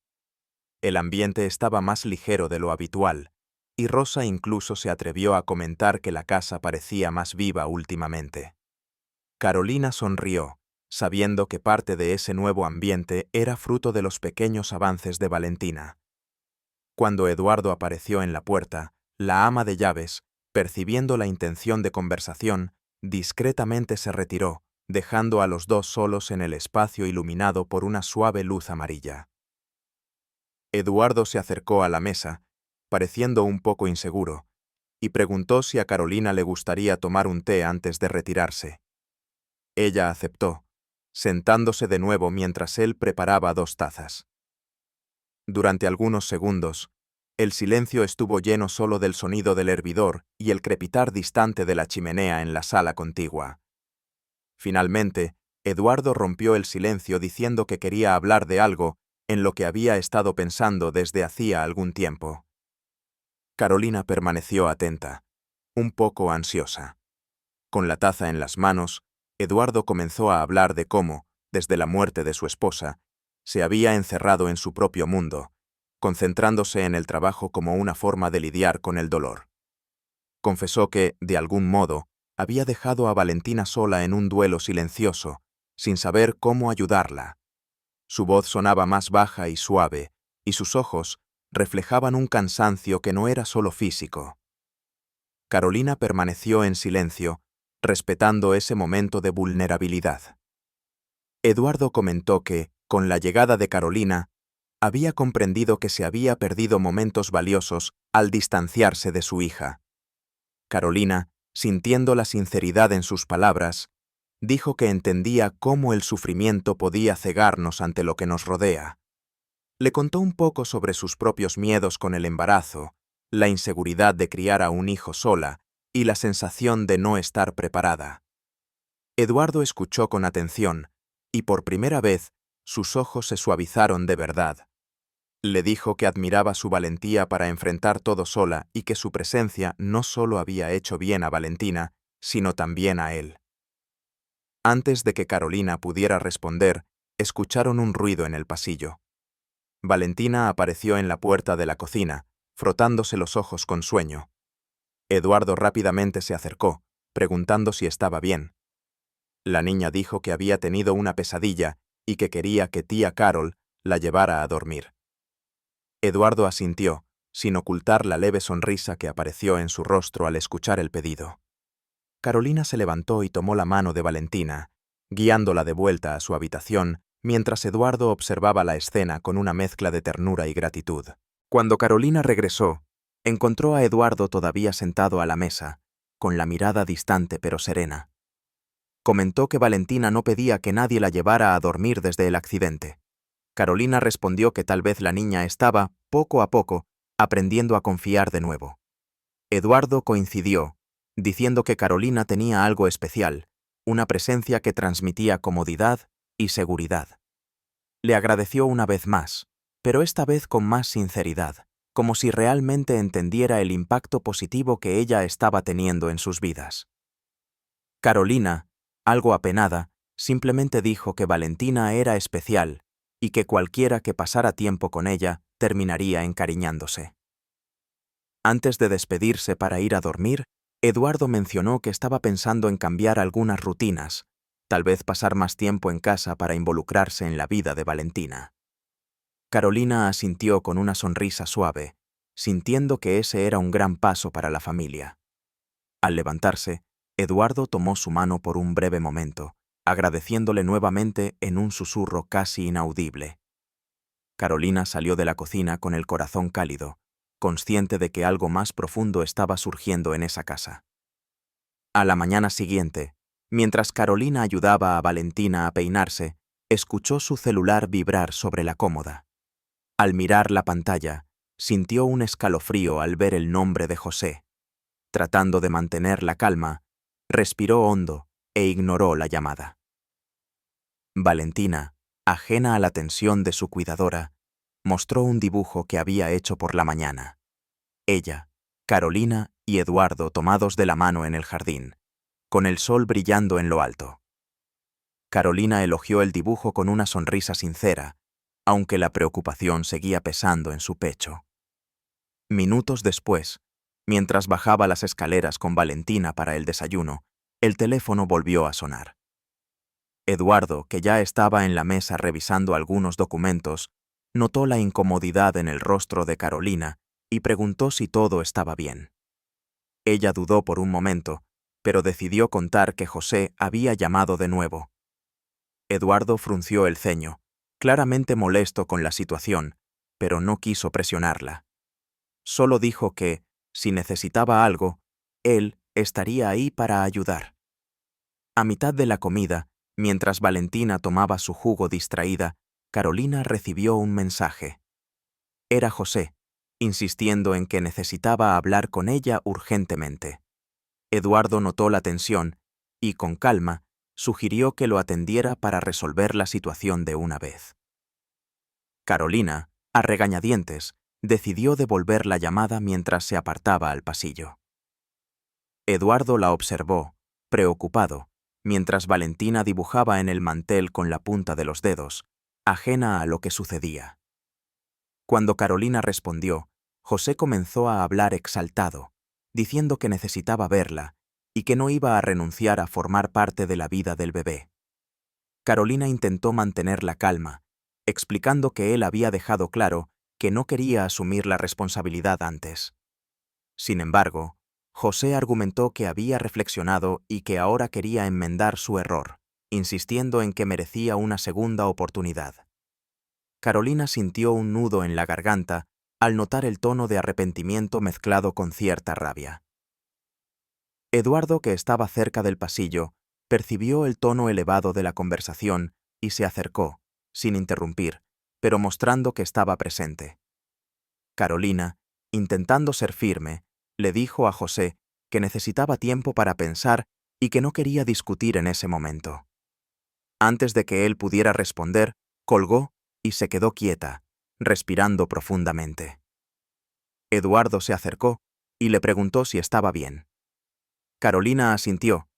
Speaker 1: El ambiente estaba más ligero de lo habitual, y Rosa incluso se atrevió a comentar que la casa parecía más viva últimamente. Carolina sonrió, sabiendo que parte de ese nuevo ambiente era fruto de los pequeños avances de Valentina. Cuando Eduardo apareció en la puerta, La ama de llaves, percibiendo la intención de conversación, discretamente se retiró, dejando a los dos solos en el espacio iluminado por una suave luz amarilla. Eduardo se acercó a la mesa, pareciendo un poco inseguro, y preguntó si a Carolina le gustaría tomar un té antes de retirarse. Ella aceptó, sentándose de nuevo mientras él preparaba 2 tazas. Durante algunos segundos, el silencio estuvo lleno solo del sonido del hervidor y el crepitar distante de la chimenea en la sala contigua. Finalmente, Eduardo rompió el silencio diciendo que quería hablar de algo en lo que había estado pensando desde hacía algún tiempo. Carolina permaneció atenta, un poco ansiosa. Con la taza en las manos, Eduardo comenzó a hablar de cómo, desde la muerte de su esposa, se había encerrado en su propio mundo, concentrándose en el trabajo como una forma de lidiar con el dolor. Confesó que, de algún modo, había dejado a Valentina sola en un duelo silencioso, sin saber cómo ayudarla. Su voz sonaba más baja y suave, y sus ojos reflejaban un cansancio que no era solo físico. Carolina permaneció en silencio, respetando ese momento de vulnerabilidad. Eduardo comentó que, con la llegada de Carolina, había comprendido que se había perdido momentos valiosos al distanciarse de su hija. Carolina, sintiendo la sinceridad en sus palabras, dijo que entendía cómo el sufrimiento podía cegarnos ante lo que nos rodea. Le contó un poco sobre sus propios miedos con el embarazo, la inseguridad de criar a un hijo sola y la sensación de no estar preparada. Eduardo escuchó con atención, y por primera vez sus ojos se suavizaron de verdad. Le dijo que admiraba su valentía para enfrentar todo sola y que su presencia no solo había hecho bien a Valentina, sino también a él. Antes de que Carolina pudiera responder, escucharon un ruido en el pasillo. Valentina apareció en la puerta de la cocina, frotándose los ojos con sueño. Eduardo rápidamente se acercó, preguntando si estaba bien. La niña dijo que había tenido una pesadilla y que quería que tía Carol la llevara a dormir. Eduardo asintió, sin ocultar la leve sonrisa que apareció en su rostro al escuchar el pedido. Carolina se levantó y tomó la mano de Valentina, guiándola de vuelta a su habitación, mientras Eduardo observaba la escena con una mezcla de ternura y gratitud. Cuando Carolina regresó, encontró a Eduardo todavía sentado a la mesa, con la mirada distante pero serena. Comentó que Valentina no pedía que nadie la llevara a dormir desde el accidente. Carolina respondió que tal vez la niña estaba, poco a poco, aprendiendo a confiar de nuevo. Eduardo coincidió, diciendo que Carolina tenía algo especial, una presencia que transmitía comodidad y seguridad. Le agradeció una vez más, pero esta vez con más sinceridad, como si realmente entendiera el impacto positivo que ella estaba teniendo en sus vidas. Carolina, algo apenada, simplemente dijo que Valentina era especial y que cualquiera que pasara tiempo con ella terminaría encariñándose. Antes de despedirse para ir a dormir, Eduardo mencionó que estaba pensando en cambiar algunas rutinas, tal vez pasar más tiempo en casa para involucrarse en la vida de Valentina. Carolina asintió con una sonrisa suave, sintiendo que ese era un gran paso para la familia. Al levantarse, Eduardo tomó su mano por un breve momento, agradeciéndole nuevamente en un susurro casi inaudible. Carolina salió de la cocina con el corazón cálido, consciente de que algo más profundo estaba surgiendo en esa casa. A la mañana siguiente, mientras Carolina ayudaba a Valentina a peinarse, escuchó su celular vibrar sobre la cómoda. Al mirar la pantalla, sintió un escalofrío al ver el nombre de José. Tratando de mantener la calma, respiró hondo e ignoró la llamada. Valentina, ajena a la tensión de su cuidadora, mostró un dibujo que había hecho por la mañana. Ella, Carolina y Eduardo tomados de la mano en el jardín, con el sol brillando en lo alto. Carolina elogió el dibujo con una sonrisa sincera, aunque la preocupación seguía pesando en su pecho. Minutos después, mientras bajaba las escaleras con Valentina para el desayuno, el teléfono volvió a sonar. Eduardo, que ya estaba en la mesa revisando algunos documentos, notó la incomodidad en el rostro de Carolina y preguntó si todo estaba bien. Ella dudó por un momento, pero decidió contar que José había llamado de nuevo. Eduardo frunció el ceño, claramente molesto con la situación, pero no quiso presionarla. Solo dijo que, si necesitaba algo, él estaría ahí para ayudar. A mitad de la comida, mientras Valentina tomaba su jugo distraída, Carolina recibió un mensaje. Era José, insistiendo en que necesitaba hablar con ella urgentemente. Eduardo notó la tensión y, con calma, sugirió que lo atendiera para resolver la situación de una vez. Carolina, a regañadientes, decidió devolver la llamada mientras se apartaba al pasillo. Eduardo la observó, preocupado, mientras Valentina dibujaba en el mantel con la punta de los dedos, ajena a lo que sucedía. Cuando Carolina respondió, José comenzó a hablar exaltado, diciendo que necesitaba verla y que no iba a renunciar a formar parte de la vida del bebé. Carolina intentó mantener la calma, explicando que él había dejado claro que no quería asumir la responsabilidad antes. Sin embargo, José argumentó que había reflexionado y que ahora quería enmendar su error, insistiendo en que merecía una segunda oportunidad. Carolina sintió un nudo en la garganta al notar el tono de arrepentimiento mezclado con cierta rabia. Eduardo, que estaba cerca del pasillo, percibió el tono elevado de la conversación y se acercó, sin interrumpir, pero mostrando que estaba presente. Carolina, intentando ser firme, le dijo a José que necesitaba tiempo para pensar y que no quería discutir en ese momento. Antes de que él pudiera responder, colgó y se quedó quieta, respirando profundamente. Eduardo se acercó y le preguntó si estaba bien. Carolina asintió,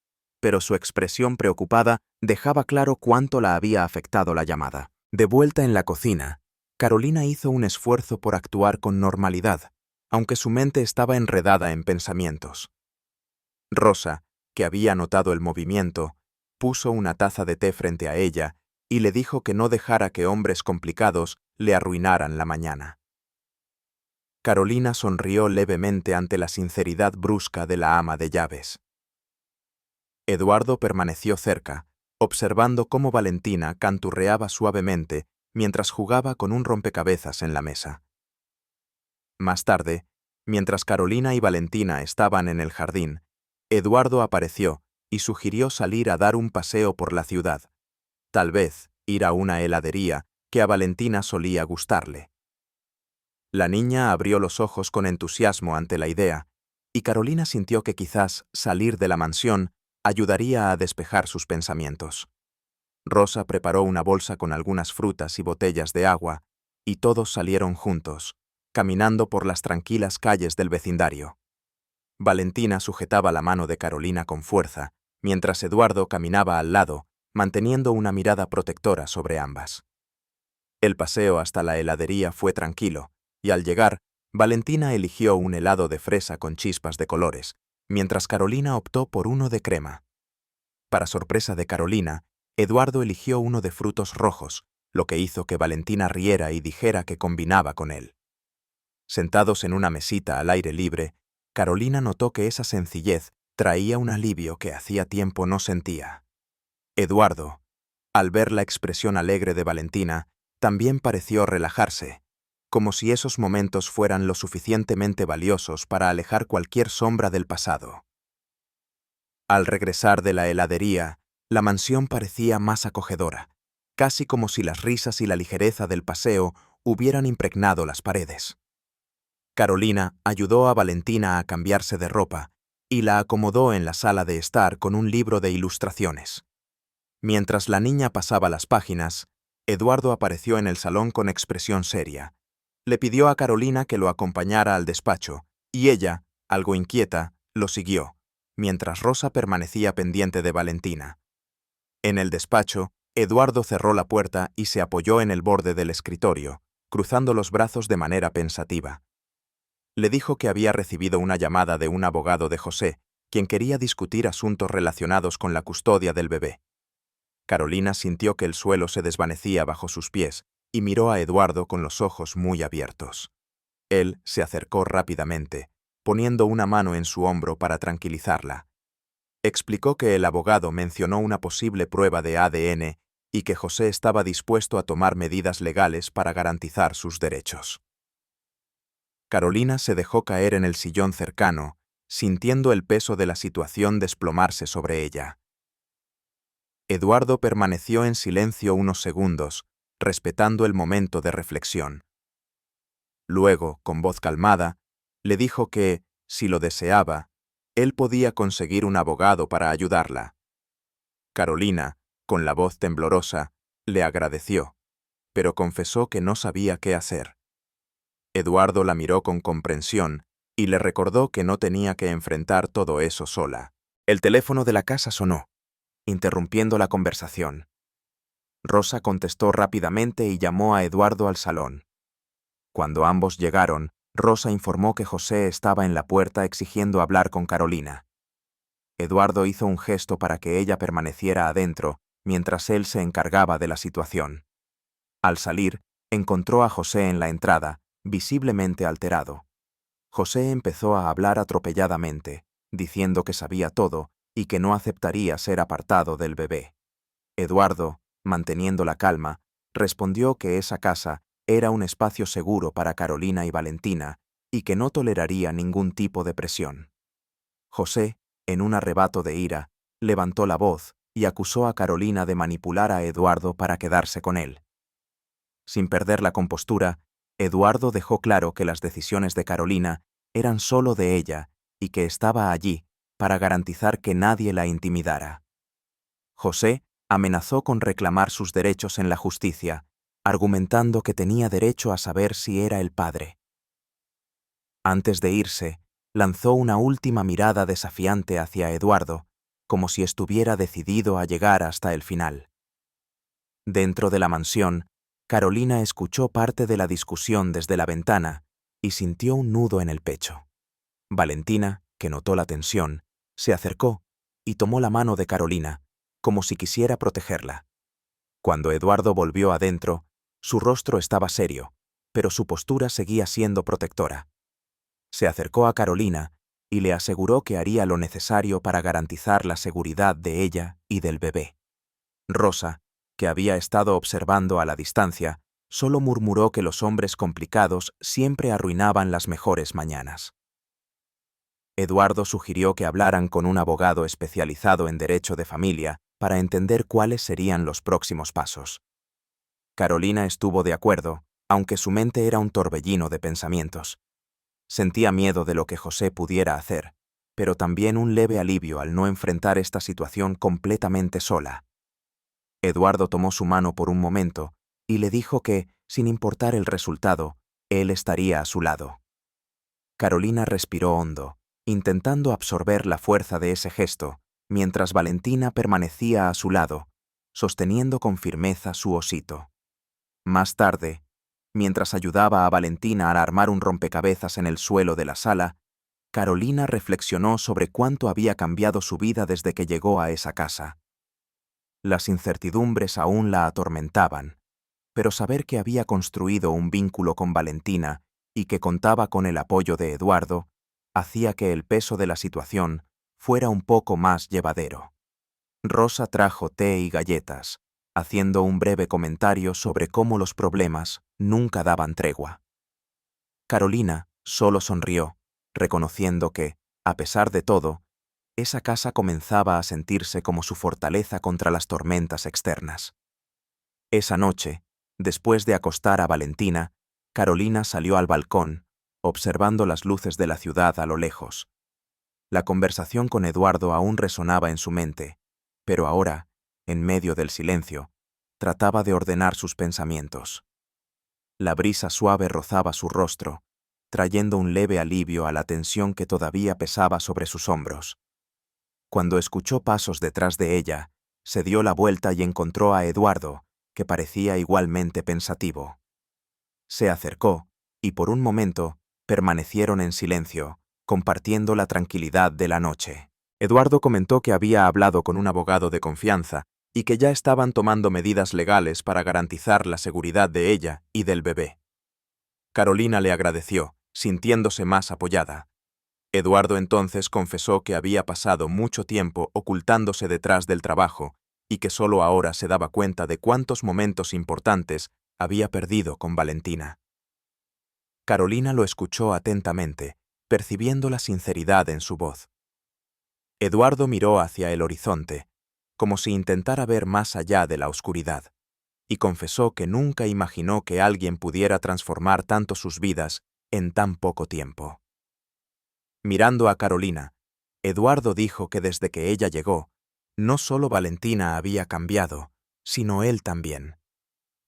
Speaker 1: pero su expresión preocupada dejaba claro cuánto la había afectado la llamada. De vuelta en la cocina, Carolina hizo un esfuerzo por actuar con normalidad, aunque su mente estaba enredada en pensamientos. Rosa, que había notado el movimiento, puso una taza de té frente a ella y le dijo que no dejara que hombres complicados le arruinaran la mañana. Carolina sonrió levemente ante la sinceridad brusca de la ama de llaves. Eduardo permaneció cerca, observando cómo Valentina canturreaba suavemente mientras jugaba con un rompecabezas en la mesa. Más tarde, mientras Carolina y Valentina estaban en el jardín, Eduardo apareció y sugirió salir a dar un paseo por la ciudad, tal vez ir a una heladería que a Valentina solía gustarle. La niña abrió los ojos con entusiasmo ante la idea, y Carolina sintió que quizás salir de la mansión ayudaría a despejar sus pensamientos. Rosa preparó una bolsa con algunas frutas y botellas de agua, y todos salieron juntos, caminando por las tranquilas calles del vecindario. Valentina sujetaba la mano de Carolina con fuerza, mientras Eduardo caminaba al lado, manteniendo una mirada protectora sobre ambas. El paseo hasta la heladería fue tranquilo, y al llegar, Valentina eligió un helado de fresa con chispas de colores, mientras Carolina optó por uno de crema. Para sorpresa de Carolina, Eduardo eligió uno de frutos rojos, lo que hizo que Valentina riera y dijera que combinaba con él. Sentados en una mesita al aire libre, Carolina notó que esa sencillez traía un alivio que hacía tiempo no sentía. Eduardo, al ver la expresión alegre de Valentina, también pareció relajarse, como si esos momentos fueran lo suficientemente valiosos para alejar cualquier sombra del pasado. Al regresar de la heladería, la mansión parecía más acogedora, casi como si las risas y la ligereza del paseo hubieran impregnado las paredes. Carolina ayudó a Valentina a cambiarse de ropa y la acomodó en la sala de estar con un libro de ilustraciones. Mientras la niña pasaba las páginas, Eduardo apareció en el salón con expresión seria. Le pidió a Carolina que lo acompañara al despacho, y ella, algo inquieta, lo siguió, mientras Rosa permanecía pendiente de Valentina. En el despacho, Eduardo cerró la puerta y se apoyó en el borde del escritorio, cruzando los brazos de manera pensativa. Le dijo que había recibido una llamada de un abogado de José, quien quería discutir asuntos relacionados con la custodia del bebé. Carolina sintió que el suelo se desvanecía bajo sus pies y miró a Eduardo con los ojos muy abiertos. Él se acercó rápidamente, poniendo una mano en su hombro para tranquilizarla. Explicó que el abogado mencionó una posible prueba de ADN y que José estaba dispuesto a tomar medidas legales para garantizar sus derechos. Carolina se dejó caer en el sillón cercano, sintiendo el peso de la situación desplomarse sobre ella. Eduardo permaneció en silencio unos segundos, respetando el momento de reflexión. Luego, con voz calmada, le dijo que, si lo deseaba, él podía conseguir un abogado para ayudarla. Carolina, con la voz temblorosa, le agradeció, pero confesó que no sabía qué hacer. Eduardo la miró con comprensión y le recordó que no tenía que enfrentar todo eso sola. El teléfono de la casa sonó, interrumpiendo la conversación. Rosa contestó rápidamente y llamó a Eduardo al salón. Cuando ambos llegaron, Rosa informó que José estaba en la puerta exigiendo hablar con Carolina. Eduardo hizo un gesto para que ella permaneciera adentro, mientras él se encargaba de la situación. Al salir, encontró a José en la entrada, visiblemente alterado. José empezó a hablar atropelladamente, diciendo que sabía todo y que no aceptaría ser apartado del bebé. Eduardo, manteniendo la calma, respondió que esa casa era un espacio seguro para Carolina y Valentina y que no toleraría ningún tipo de presión. José, en un arrebato de ira, levantó la voz y acusó a Carolina de manipular a Eduardo para quedarse con él. Sin perder la compostura, Eduardo dejó claro que las decisiones de Carolina eran solo de ella y que estaba allí para garantizar que nadie la intimidara. José amenazó con reclamar sus derechos en la justicia, argumentando que tenía derecho a saber si era el padre. Antes de irse, lanzó una última mirada desafiante hacia Eduardo, como si estuviera decidido a llegar hasta el final. Dentro de la mansión, Carolina escuchó parte de la discusión desde la ventana y sintió un nudo en el pecho. Valentina, que notó la tensión, se acercó y tomó la mano de Carolina, como si quisiera protegerla. Cuando Eduardo volvió adentro, su rostro estaba serio, pero su postura seguía siendo protectora. Se acercó a Carolina y le aseguró que haría lo necesario para garantizar la seguridad de ella y del bebé. Rosa, que había estado observando a la distancia, solo murmuró que los hombres complicados siempre arruinaban las mejores mañanas. Eduardo sugirió que hablaran con un abogado especializado en derecho de familia para entender cuáles serían los próximos pasos. Carolina estuvo de acuerdo, aunque su mente era un torbellino de pensamientos. Sentía miedo de lo que José pudiera hacer, pero también un leve alivio al no enfrentar esta situación completamente sola. Eduardo tomó su mano por un momento y le dijo que, sin importar el resultado, él estaría a su lado. Carolina respiró hondo, intentando absorber la fuerza de ese gesto, mientras Valentina permanecía a su lado, sosteniendo con firmeza su osito. Más tarde, mientras ayudaba a Valentina a armar un rompecabezas en el suelo de la sala, Carolina reflexionó sobre cuánto había cambiado su vida desde que llegó a esa casa. Las incertidumbres aún la atormentaban, pero saber que había construido un vínculo con Valentina y que contaba con el apoyo de Eduardo hacía que el peso de la situación fuera un poco más llevadero. Rosa trajo té y galletas, haciendo un breve comentario sobre cómo los problemas nunca daban tregua. Carolina solo sonrió, reconociendo que, a pesar de todo, esa casa comenzaba a sentirse como su fortaleza contra las tormentas externas. Esa noche, después de acostar a Valentina, Carolina salió al balcón, observando las luces de la ciudad a lo lejos. La conversación con Eduardo aún resonaba en su mente, pero ahora, en medio del silencio, trataba de ordenar sus pensamientos. La brisa suave rozaba su rostro, trayendo un leve alivio a la tensión que todavía pesaba sobre sus hombros. Cuando escuchó pasos detrás de ella, se dio la vuelta y encontró a Eduardo, que parecía igualmente pensativo. Se acercó, y por un momento permanecieron en silencio, compartiendo la tranquilidad de la noche. Eduardo comentó que había hablado con un abogado de confianza y que ya estaban tomando medidas legales para garantizar la seguridad de ella y del bebé. Carolina le agradeció sintiéndose más apoyada. Eduardo entonces confesó que había pasado mucho tiempo ocultándose detrás del trabajo y que solo ahora se daba cuenta de cuántos momentos importantes había perdido con Valentina. Carolina lo escuchó atentamente, percibiendo la sinceridad en su voz. Eduardo miró hacia el horizonte, como si intentara ver más allá de la oscuridad, y confesó que nunca imaginó que alguien pudiera transformar tanto sus vidas en tan poco tiempo. Mirando a Carolina, Eduardo dijo que desde que ella llegó, no solo Valentina había cambiado, sino él también.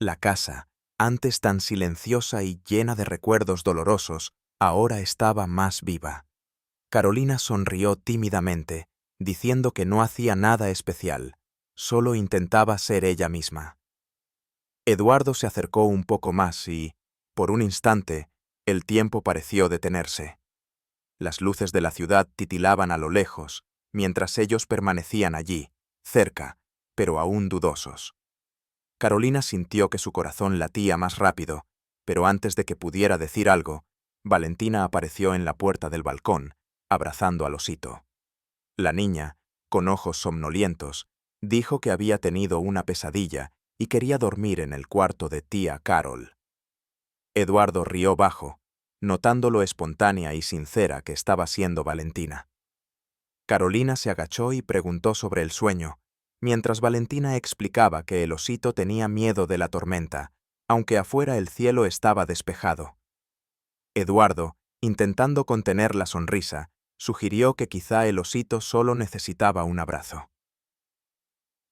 Speaker 1: La casa, antes tan silenciosa y llena de recuerdos dolorosos, ahora estaba más viva. Carolina sonrió tímidamente, diciendo que no hacía nada especial, solo intentaba ser ella misma. Eduardo se acercó un poco más y, por un instante, el tiempo pareció detenerse. Las luces de la ciudad titilaban a lo lejos, mientras ellos permanecían allí, cerca, pero aún dudosos. Carolina sintió que su corazón latía más rápido, pero antes de que pudiera decir algo, Valentina apareció en la puerta del balcón, abrazando al osito. La niña, con ojos somnolientos, dijo que había tenido una pesadilla y quería dormir en el cuarto de tía Carol. Eduardo rió bajo, notando lo espontánea y sincera que estaba siendo Valentina. Carolina se agachó y preguntó sobre el sueño, mientras Valentina explicaba que el osito tenía miedo de la tormenta, aunque afuera el cielo estaba despejado. Eduardo, intentando contener la sonrisa, sugirió que quizá el osito solo necesitaba un abrazo.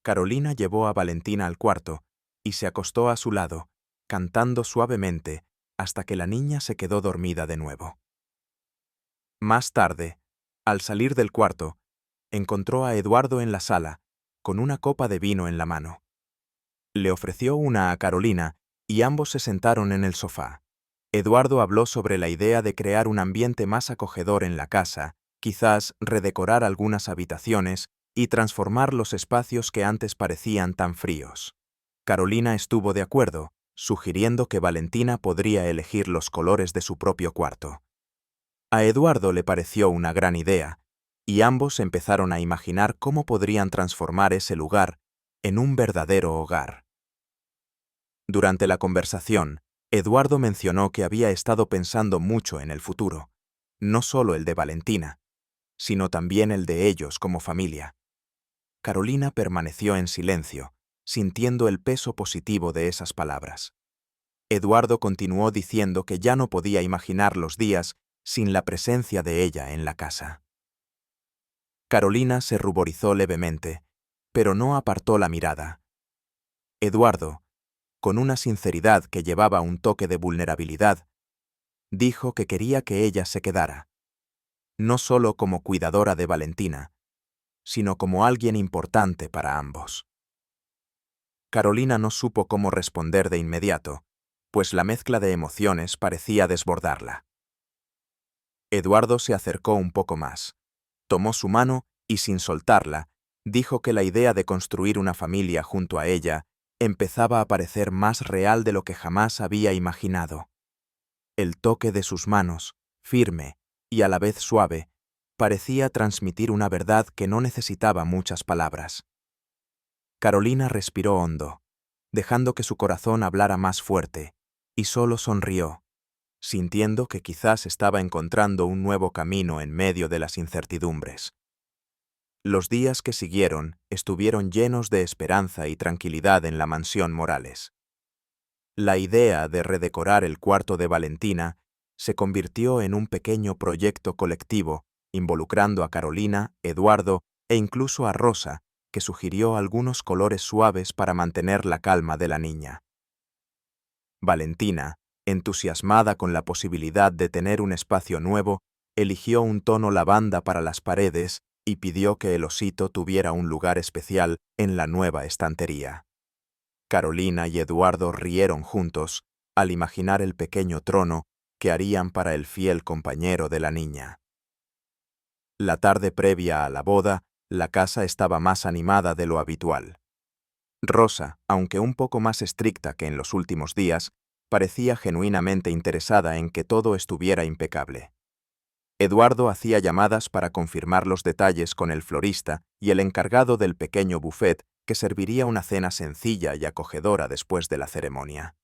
Speaker 1: Carolina llevó a Valentina al cuarto y se acostó a su lado, cantando suavemente, hasta que la niña se quedó dormida de nuevo. Más tarde, al salir del cuarto, encontró a Eduardo en la sala, con una copa de vino en la mano. Le ofreció una a Carolina y ambos se sentaron en el sofá. Eduardo habló sobre la idea de crear un ambiente más acogedor en la casa, quizás redecorar algunas habitaciones y transformar los espacios que antes parecían tan fríos. Carolina estuvo de acuerdo, sugiriendo que Valentina podría elegir los colores de su propio cuarto. A Eduardo le pareció una gran idea, y ambos empezaron a imaginar cómo podrían transformar ese lugar en un verdadero hogar. Durante la conversación, Eduardo mencionó que había estado pensando mucho en el futuro, no solo el de Valentina, sino también el de ellos como familia. Carolina permaneció en silencio, sintiendo el peso positivo de esas palabras. Eduardo continuó diciendo que ya no podía imaginar los días sin la presencia de ella en la casa. Carolina se ruborizó levemente, pero no apartó la mirada. Eduardo, con una sinceridad que llevaba un toque de vulnerabilidad, dijo que quería que ella se quedara, no solo como cuidadora de Valentina, sino como alguien importante para ambos. Carolina no supo cómo responder de inmediato, pues la mezcla de emociones parecía desbordarla. Eduardo se acercó un poco más, tomó su mano y sin soltarla, dijo que la idea de construir una familia junto a ella empezaba a parecer más real de lo que jamás había imaginado. El toque de sus manos, firme y a la vez suave, parecía transmitir una verdad que no necesitaba muchas palabras. Carolina respiró hondo, dejando que su corazón hablara más fuerte, y solo sonrió, sintiendo que quizás estaba encontrando un nuevo camino en medio de las incertidumbres. Los días que siguieron estuvieron llenos de esperanza y tranquilidad en la mansión Morales. La idea de redecorar el cuarto de Valentina se convirtió en un pequeño proyecto colectivo, involucrando a Carolina, Eduardo e incluso a Rosa, que sugirió algunos colores suaves para mantener la calma de la niña. Valentina, entusiasmada con la posibilidad de tener un espacio nuevo, eligió un tono lavanda para las paredes y pidió que el osito tuviera un lugar especial en la nueva estantería. Carolina y Eduardo rieron juntos al imaginar el pequeño trono que harían para el fiel compañero de la niña. La tarde previa a la boda, la casa estaba más animada de lo habitual. Rosa, aunque un poco más estricta que en los últimos días, parecía genuinamente interesada en que todo estuviera impecable. Eduardo hacía llamadas para confirmar los detalles con el florista y el encargado del pequeño buffet que serviría una cena sencilla y acogedora después de la ceremonia.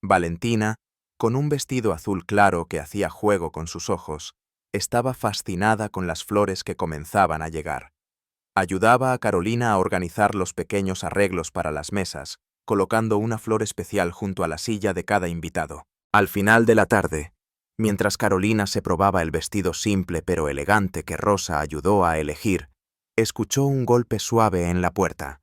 Speaker 1: Valentina, con un vestido azul claro que hacía juego con sus ojos, estaba fascinada con las flores que comenzaban a llegar. Ayudaba a Carolina a organizar los pequeños arreglos para las mesas, colocando una flor especial junto a la silla de cada invitado. Al final de la tarde, mientras Carolina se probaba el vestido simple pero elegante que Rosa ayudó a elegir, escuchó un golpe suave en la puerta.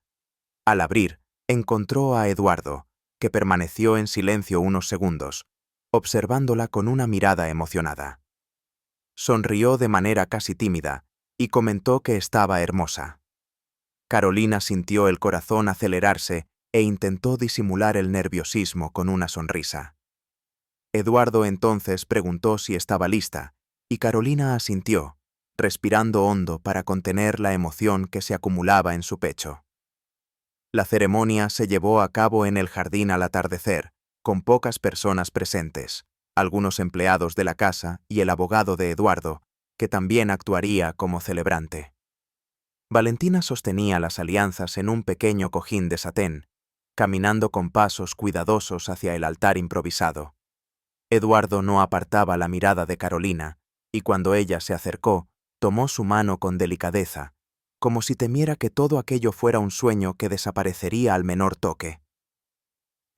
Speaker 1: Al abrir, encontró a Eduardo, que permaneció en silencio unos segundos, observándola con una mirada emocionada. Sonrió de manera casi tímida y comentó que estaba hermosa. Carolina sintió el corazón acelerarse e intentó disimular el nerviosismo con una sonrisa. Eduardo entonces preguntó si estaba lista, y Carolina asintió, respirando hondo para contener la emoción que se acumulaba en su pecho. La ceremonia se llevó a cabo en el jardín al atardecer, con pocas personas presentes, algunos empleados de la casa y el abogado de Eduardo, que también actuaría como celebrante. Valentina sostenía las alianzas en un pequeño cojín de satén, caminando con pasos cuidadosos hacia el altar improvisado. Eduardo no apartaba la mirada de Carolina, y cuando ella se acercó, tomó su mano con delicadeza, como si temiera que todo aquello fuera un sueño que desaparecería al menor toque.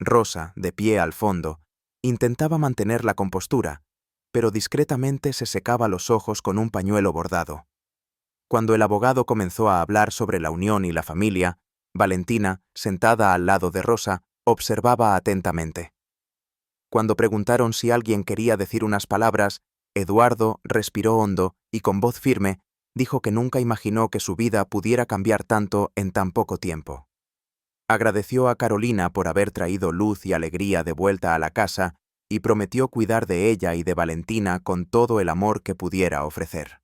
Speaker 1: Rosa, de pie al fondo, intentaba mantener la compostura, pero discretamente se secaba los ojos con un pañuelo bordado. Cuando el abogado comenzó a hablar sobre la unión y la familia, Valentina, sentada al lado de Rosa, observaba atentamente. Cuando preguntaron si alguien quería decir unas palabras, Eduardo respiró hondo y con voz firme dijo que nunca imaginó que su vida pudiera cambiar tanto en tan poco tiempo. Agradeció a Carolina por haber traído luz y alegría de vuelta a la casa y prometió cuidar de ella y de Valentina con todo el amor que pudiera ofrecer.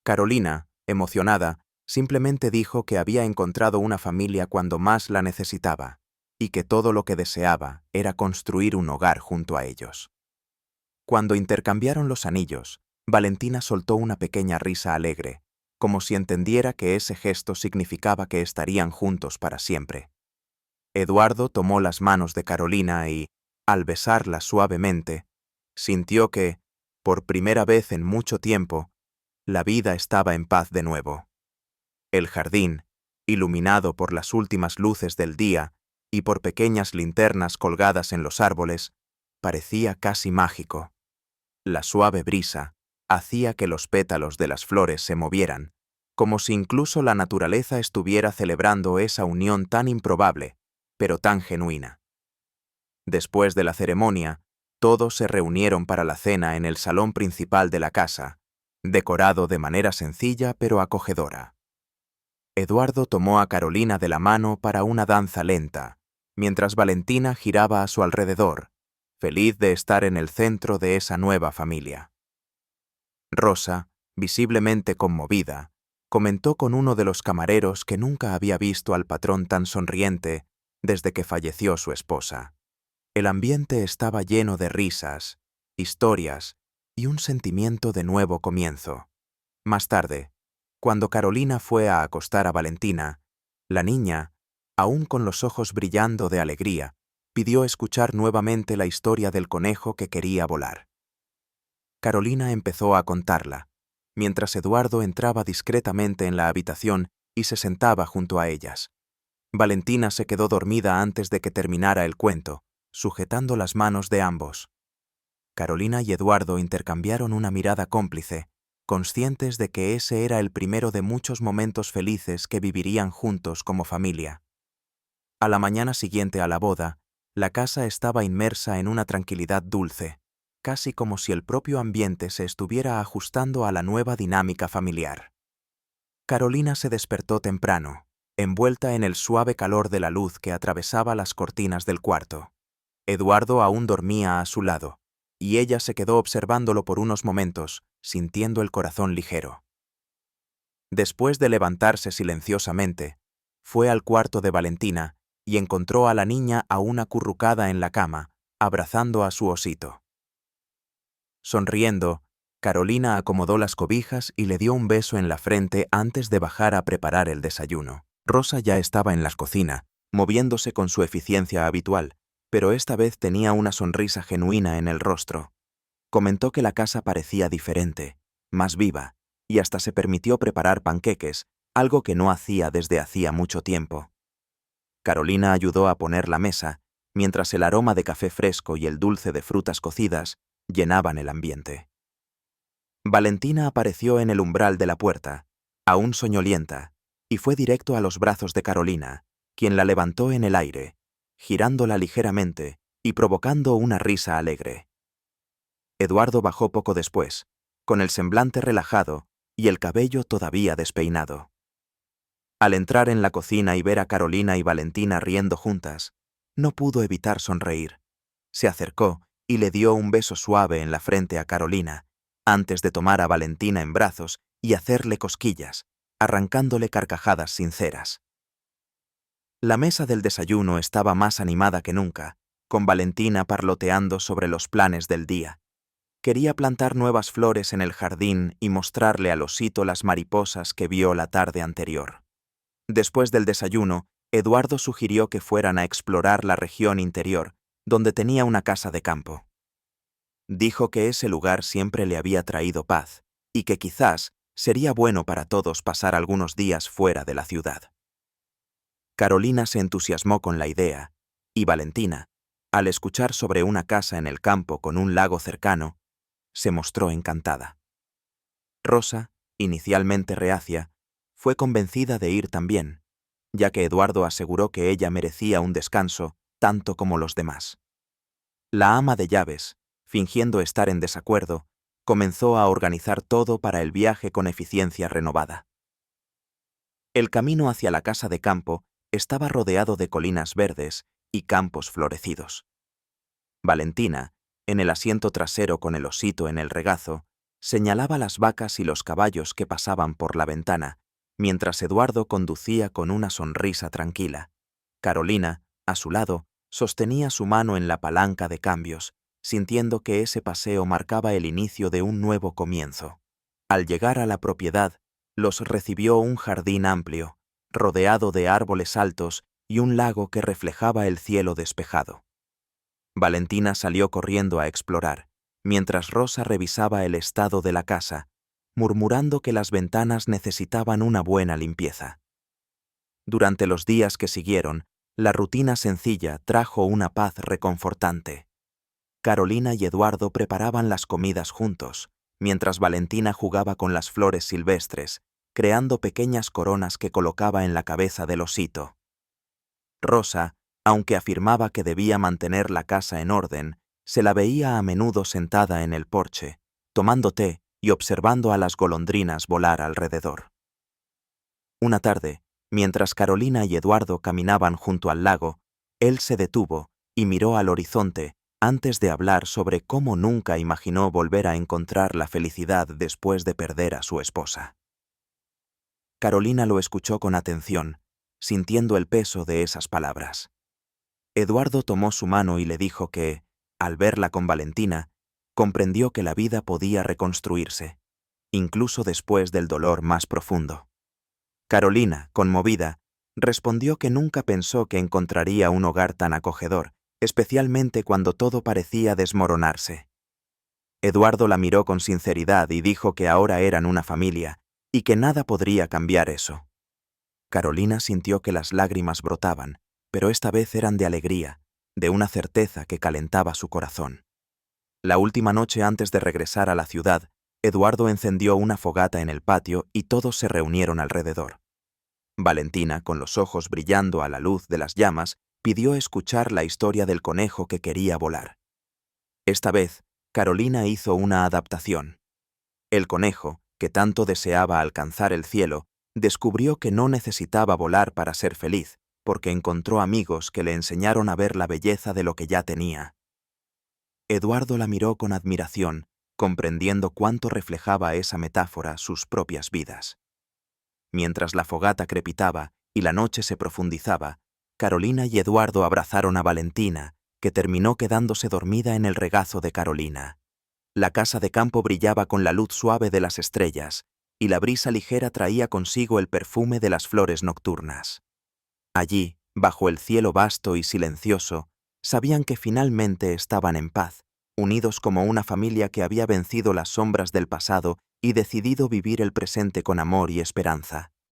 Speaker 1: Carolina, emocionada, simplemente dijo que había encontrado una familia cuando más la necesitaba, y que todo lo que deseaba era construir un hogar junto a ellos. Cuando intercambiaron los anillos, Valentina soltó una pequeña risa alegre, como si entendiera que ese gesto significaba que estarían juntos para siempre. Eduardo tomó las manos de Carolina y, al besarla suavemente, sintió que, por primera vez en mucho tiempo, la vida estaba en paz de nuevo. El jardín, iluminado por las últimas luces del día y por pequeñas linternas colgadas en los árboles, parecía casi mágico. La suave brisa hacía que los pétalos de las flores se movieran, como si incluso la naturaleza estuviera celebrando esa unión tan improbable, pero tan genuina. Después de la ceremonia, todos se reunieron para la cena en el salón principal de la casa, decorado de manera sencilla pero acogedora. Eduardo tomó a Carolina de la mano para una danza lenta, mientras Valentina giraba a su alrededor, feliz de estar en el centro de esa nueva familia. Rosa, visiblemente conmovida, comentó con uno de los camareros que nunca había visto al patrón tan sonriente desde que falleció su esposa. El ambiente estaba lleno de risas, historias y un sentimiento de nuevo comienzo. Más tarde, cuando Carolina fue a acostar a Valentina, la niña, aún con los ojos brillando de alegría, pidió escuchar nuevamente la historia del conejo que quería volar. Carolina empezó a contarla, mientras Eduardo entraba discretamente en la habitación y se sentaba junto a ellas. Valentina se quedó dormida antes de que terminara el cuento, sujetando las manos de ambos. Carolina y Eduardo intercambiaron una mirada cómplice, conscientes de que ese era el primero de muchos momentos felices que vivirían juntos como familia. A la mañana siguiente a la boda, la casa estaba inmersa en una tranquilidad dulce, casi como si el propio ambiente se estuviera ajustando a la nueva dinámica familiar. Carolina se despertó temprano, envuelta en el suave calor de la luz que atravesaba las cortinas del cuarto. Eduardo aún dormía a su lado, y ella se quedó observándolo por unos momentos, sintiendo el corazón ligero. Después de levantarse silenciosamente, fue al cuarto de Valentina y encontró a la niña aún acurrucada en la cama, abrazando a su osito. Sonriendo, Carolina acomodó las cobijas y le dio un beso en la frente antes de bajar a preparar el desayuno. Rosa ya estaba en la cocina, moviéndose con su eficiencia habitual, pero esta vez tenía una sonrisa genuina en el rostro. Comentó que la casa parecía diferente, más viva, y hasta se permitió preparar panqueques, algo que no hacía desde hacía mucho tiempo. Carolina ayudó a poner la mesa, mientras el aroma de café fresco y el dulce de frutas cocidas llenaban el ambiente. Valentina apareció en el umbral de la puerta, aún soñolienta, y fue directo a los brazos de Carolina, quien la levantó en el aire, girándola ligeramente y provocando una risa alegre. Eduardo bajó poco después, con el semblante relajado y el cabello todavía despeinado. Al entrar en la cocina y ver a Carolina y Valentina riendo juntas, no pudo evitar sonreír. Se acercó y le dio un beso suave en la frente a Carolina, antes de tomar a Valentina en brazos y hacerle cosquillas, arrancándole carcajadas sinceras. La mesa del desayuno estaba más animada que nunca, con Valentina parloteando sobre los planes del día. Quería plantar nuevas flores en el jardín y mostrarle al osito las mariposas que vio la tarde anterior. Después del desayuno, Eduardo sugirió que fueran a explorar la región interior, donde tenía una casa de campo. Dijo que ese lugar siempre le había traído paz y que quizás sería bueno para todos pasar algunos días fuera de la ciudad. Carolina se entusiasmó con la idea, y Valentina, al escuchar sobre una casa en el campo con un lago cercano, se mostró encantada. Rosa, inicialmente reacia, fue convencida de ir también, ya que Eduardo aseguró que ella merecía un descanso tanto como los demás. La ama de llaves, fingiendo estar en desacuerdo, comenzó a organizar todo para el viaje con eficiencia renovada. El camino hacia la casa de campo estaba rodeado de colinas verdes y campos florecidos. Valentina, en el asiento trasero con el osito en el regazo, señalaba las vacas y los caballos que pasaban por la ventana, mientras Eduardo conducía con una sonrisa tranquila. Carolina, a su lado, sostenía su mano en la palanca de cambios, sintiendo que ese paseo marcaba el inicio de un nuevo comienzo. Al llegar a la propiedad, los recibió un jardín amplio, rodeado de árboles altos y un lago que reflejaba el cielo despejado. Valentina salió corriendo a explorar, mientras Rosa revisaba el estado de la casa, murmurando que las ventanas necesitaban una buena limpieza. Durante los días que siguieron, la rutina sencilla trajo una paz reconfortante. Carolina y Eduardo preparaban las comidas juntos, mientras Valentina jugaba con las flores silvestres, creando pequeñas coronas que colocaba en la cabeza del osito. Rosa, aunque afirmaba que debía mantener la casa en orden, se la veía a menudo sentada en el porche, tomando té y observando a las golondrinas volar alrededor. Una tarde, mientras Carolina y Eduardo caminaban junto al lago, él se detuvo y miró al horizonte antes de hablar sobre cómo nunca imaginó volver a encontrar la felicidad después de perder a su esposa. Carolina lo escuchó con atención, sintiendo el peso de esas palabras. Eduardo tomó su mano y le dijo que, al verla con Valentina, comprendió que la vida podía reconstruirse, incluso después del dolor más profundo. Carolina, conmovida, respondió que nunca pensó que encontraría un hogar tan acogedor, especialmente cuando todo parecía desmoronarse. Eduardo la miró con sinceridad y dijo que ahora eran una familia y que nada podría cambiar eso. Carolina sintió que las lágrimas brotaban, pero esta vez eran de alegría, de una certeza que calentaba su corazón. La última noche antes de regresar a la ciudad, Eduardo encendió una fogata en el patio y todos se reunieron alrededor. Valentina, con los ojos brillando a la luz de las llamas, pidió escuchar la historia del conejo que quería volar. Esta vez, Carolina hizo una adaptación. El conejo, que tanto deseaba alcanzar el cielo, descubrió que no necesitaba volar para ser feliz, porque encontró amigos que le enseñaron a ver la belleza de lo que ya tenía. Eduardo la miró con admiración, comprendiendo cuánto reflejaba esa metáfora sus propias vidas. Mientras la fogata crepitaba y la noche se profundizaba, Carolina y Eduardo abrazaron a Valentina que terminó quedándose dormida en el regazo de Carolina. La casa de campo brillaba con la luz suave de las estrellas, y la brisa ligera traía consigo el perfume de las flores nocturnas. Allí, bajo el cielo vasto y silencioso, sabían que finalmente estaban en paz, unidos como una familia que había vencido las sombras del pasado y decidido vivir el presente con amor y esperanza.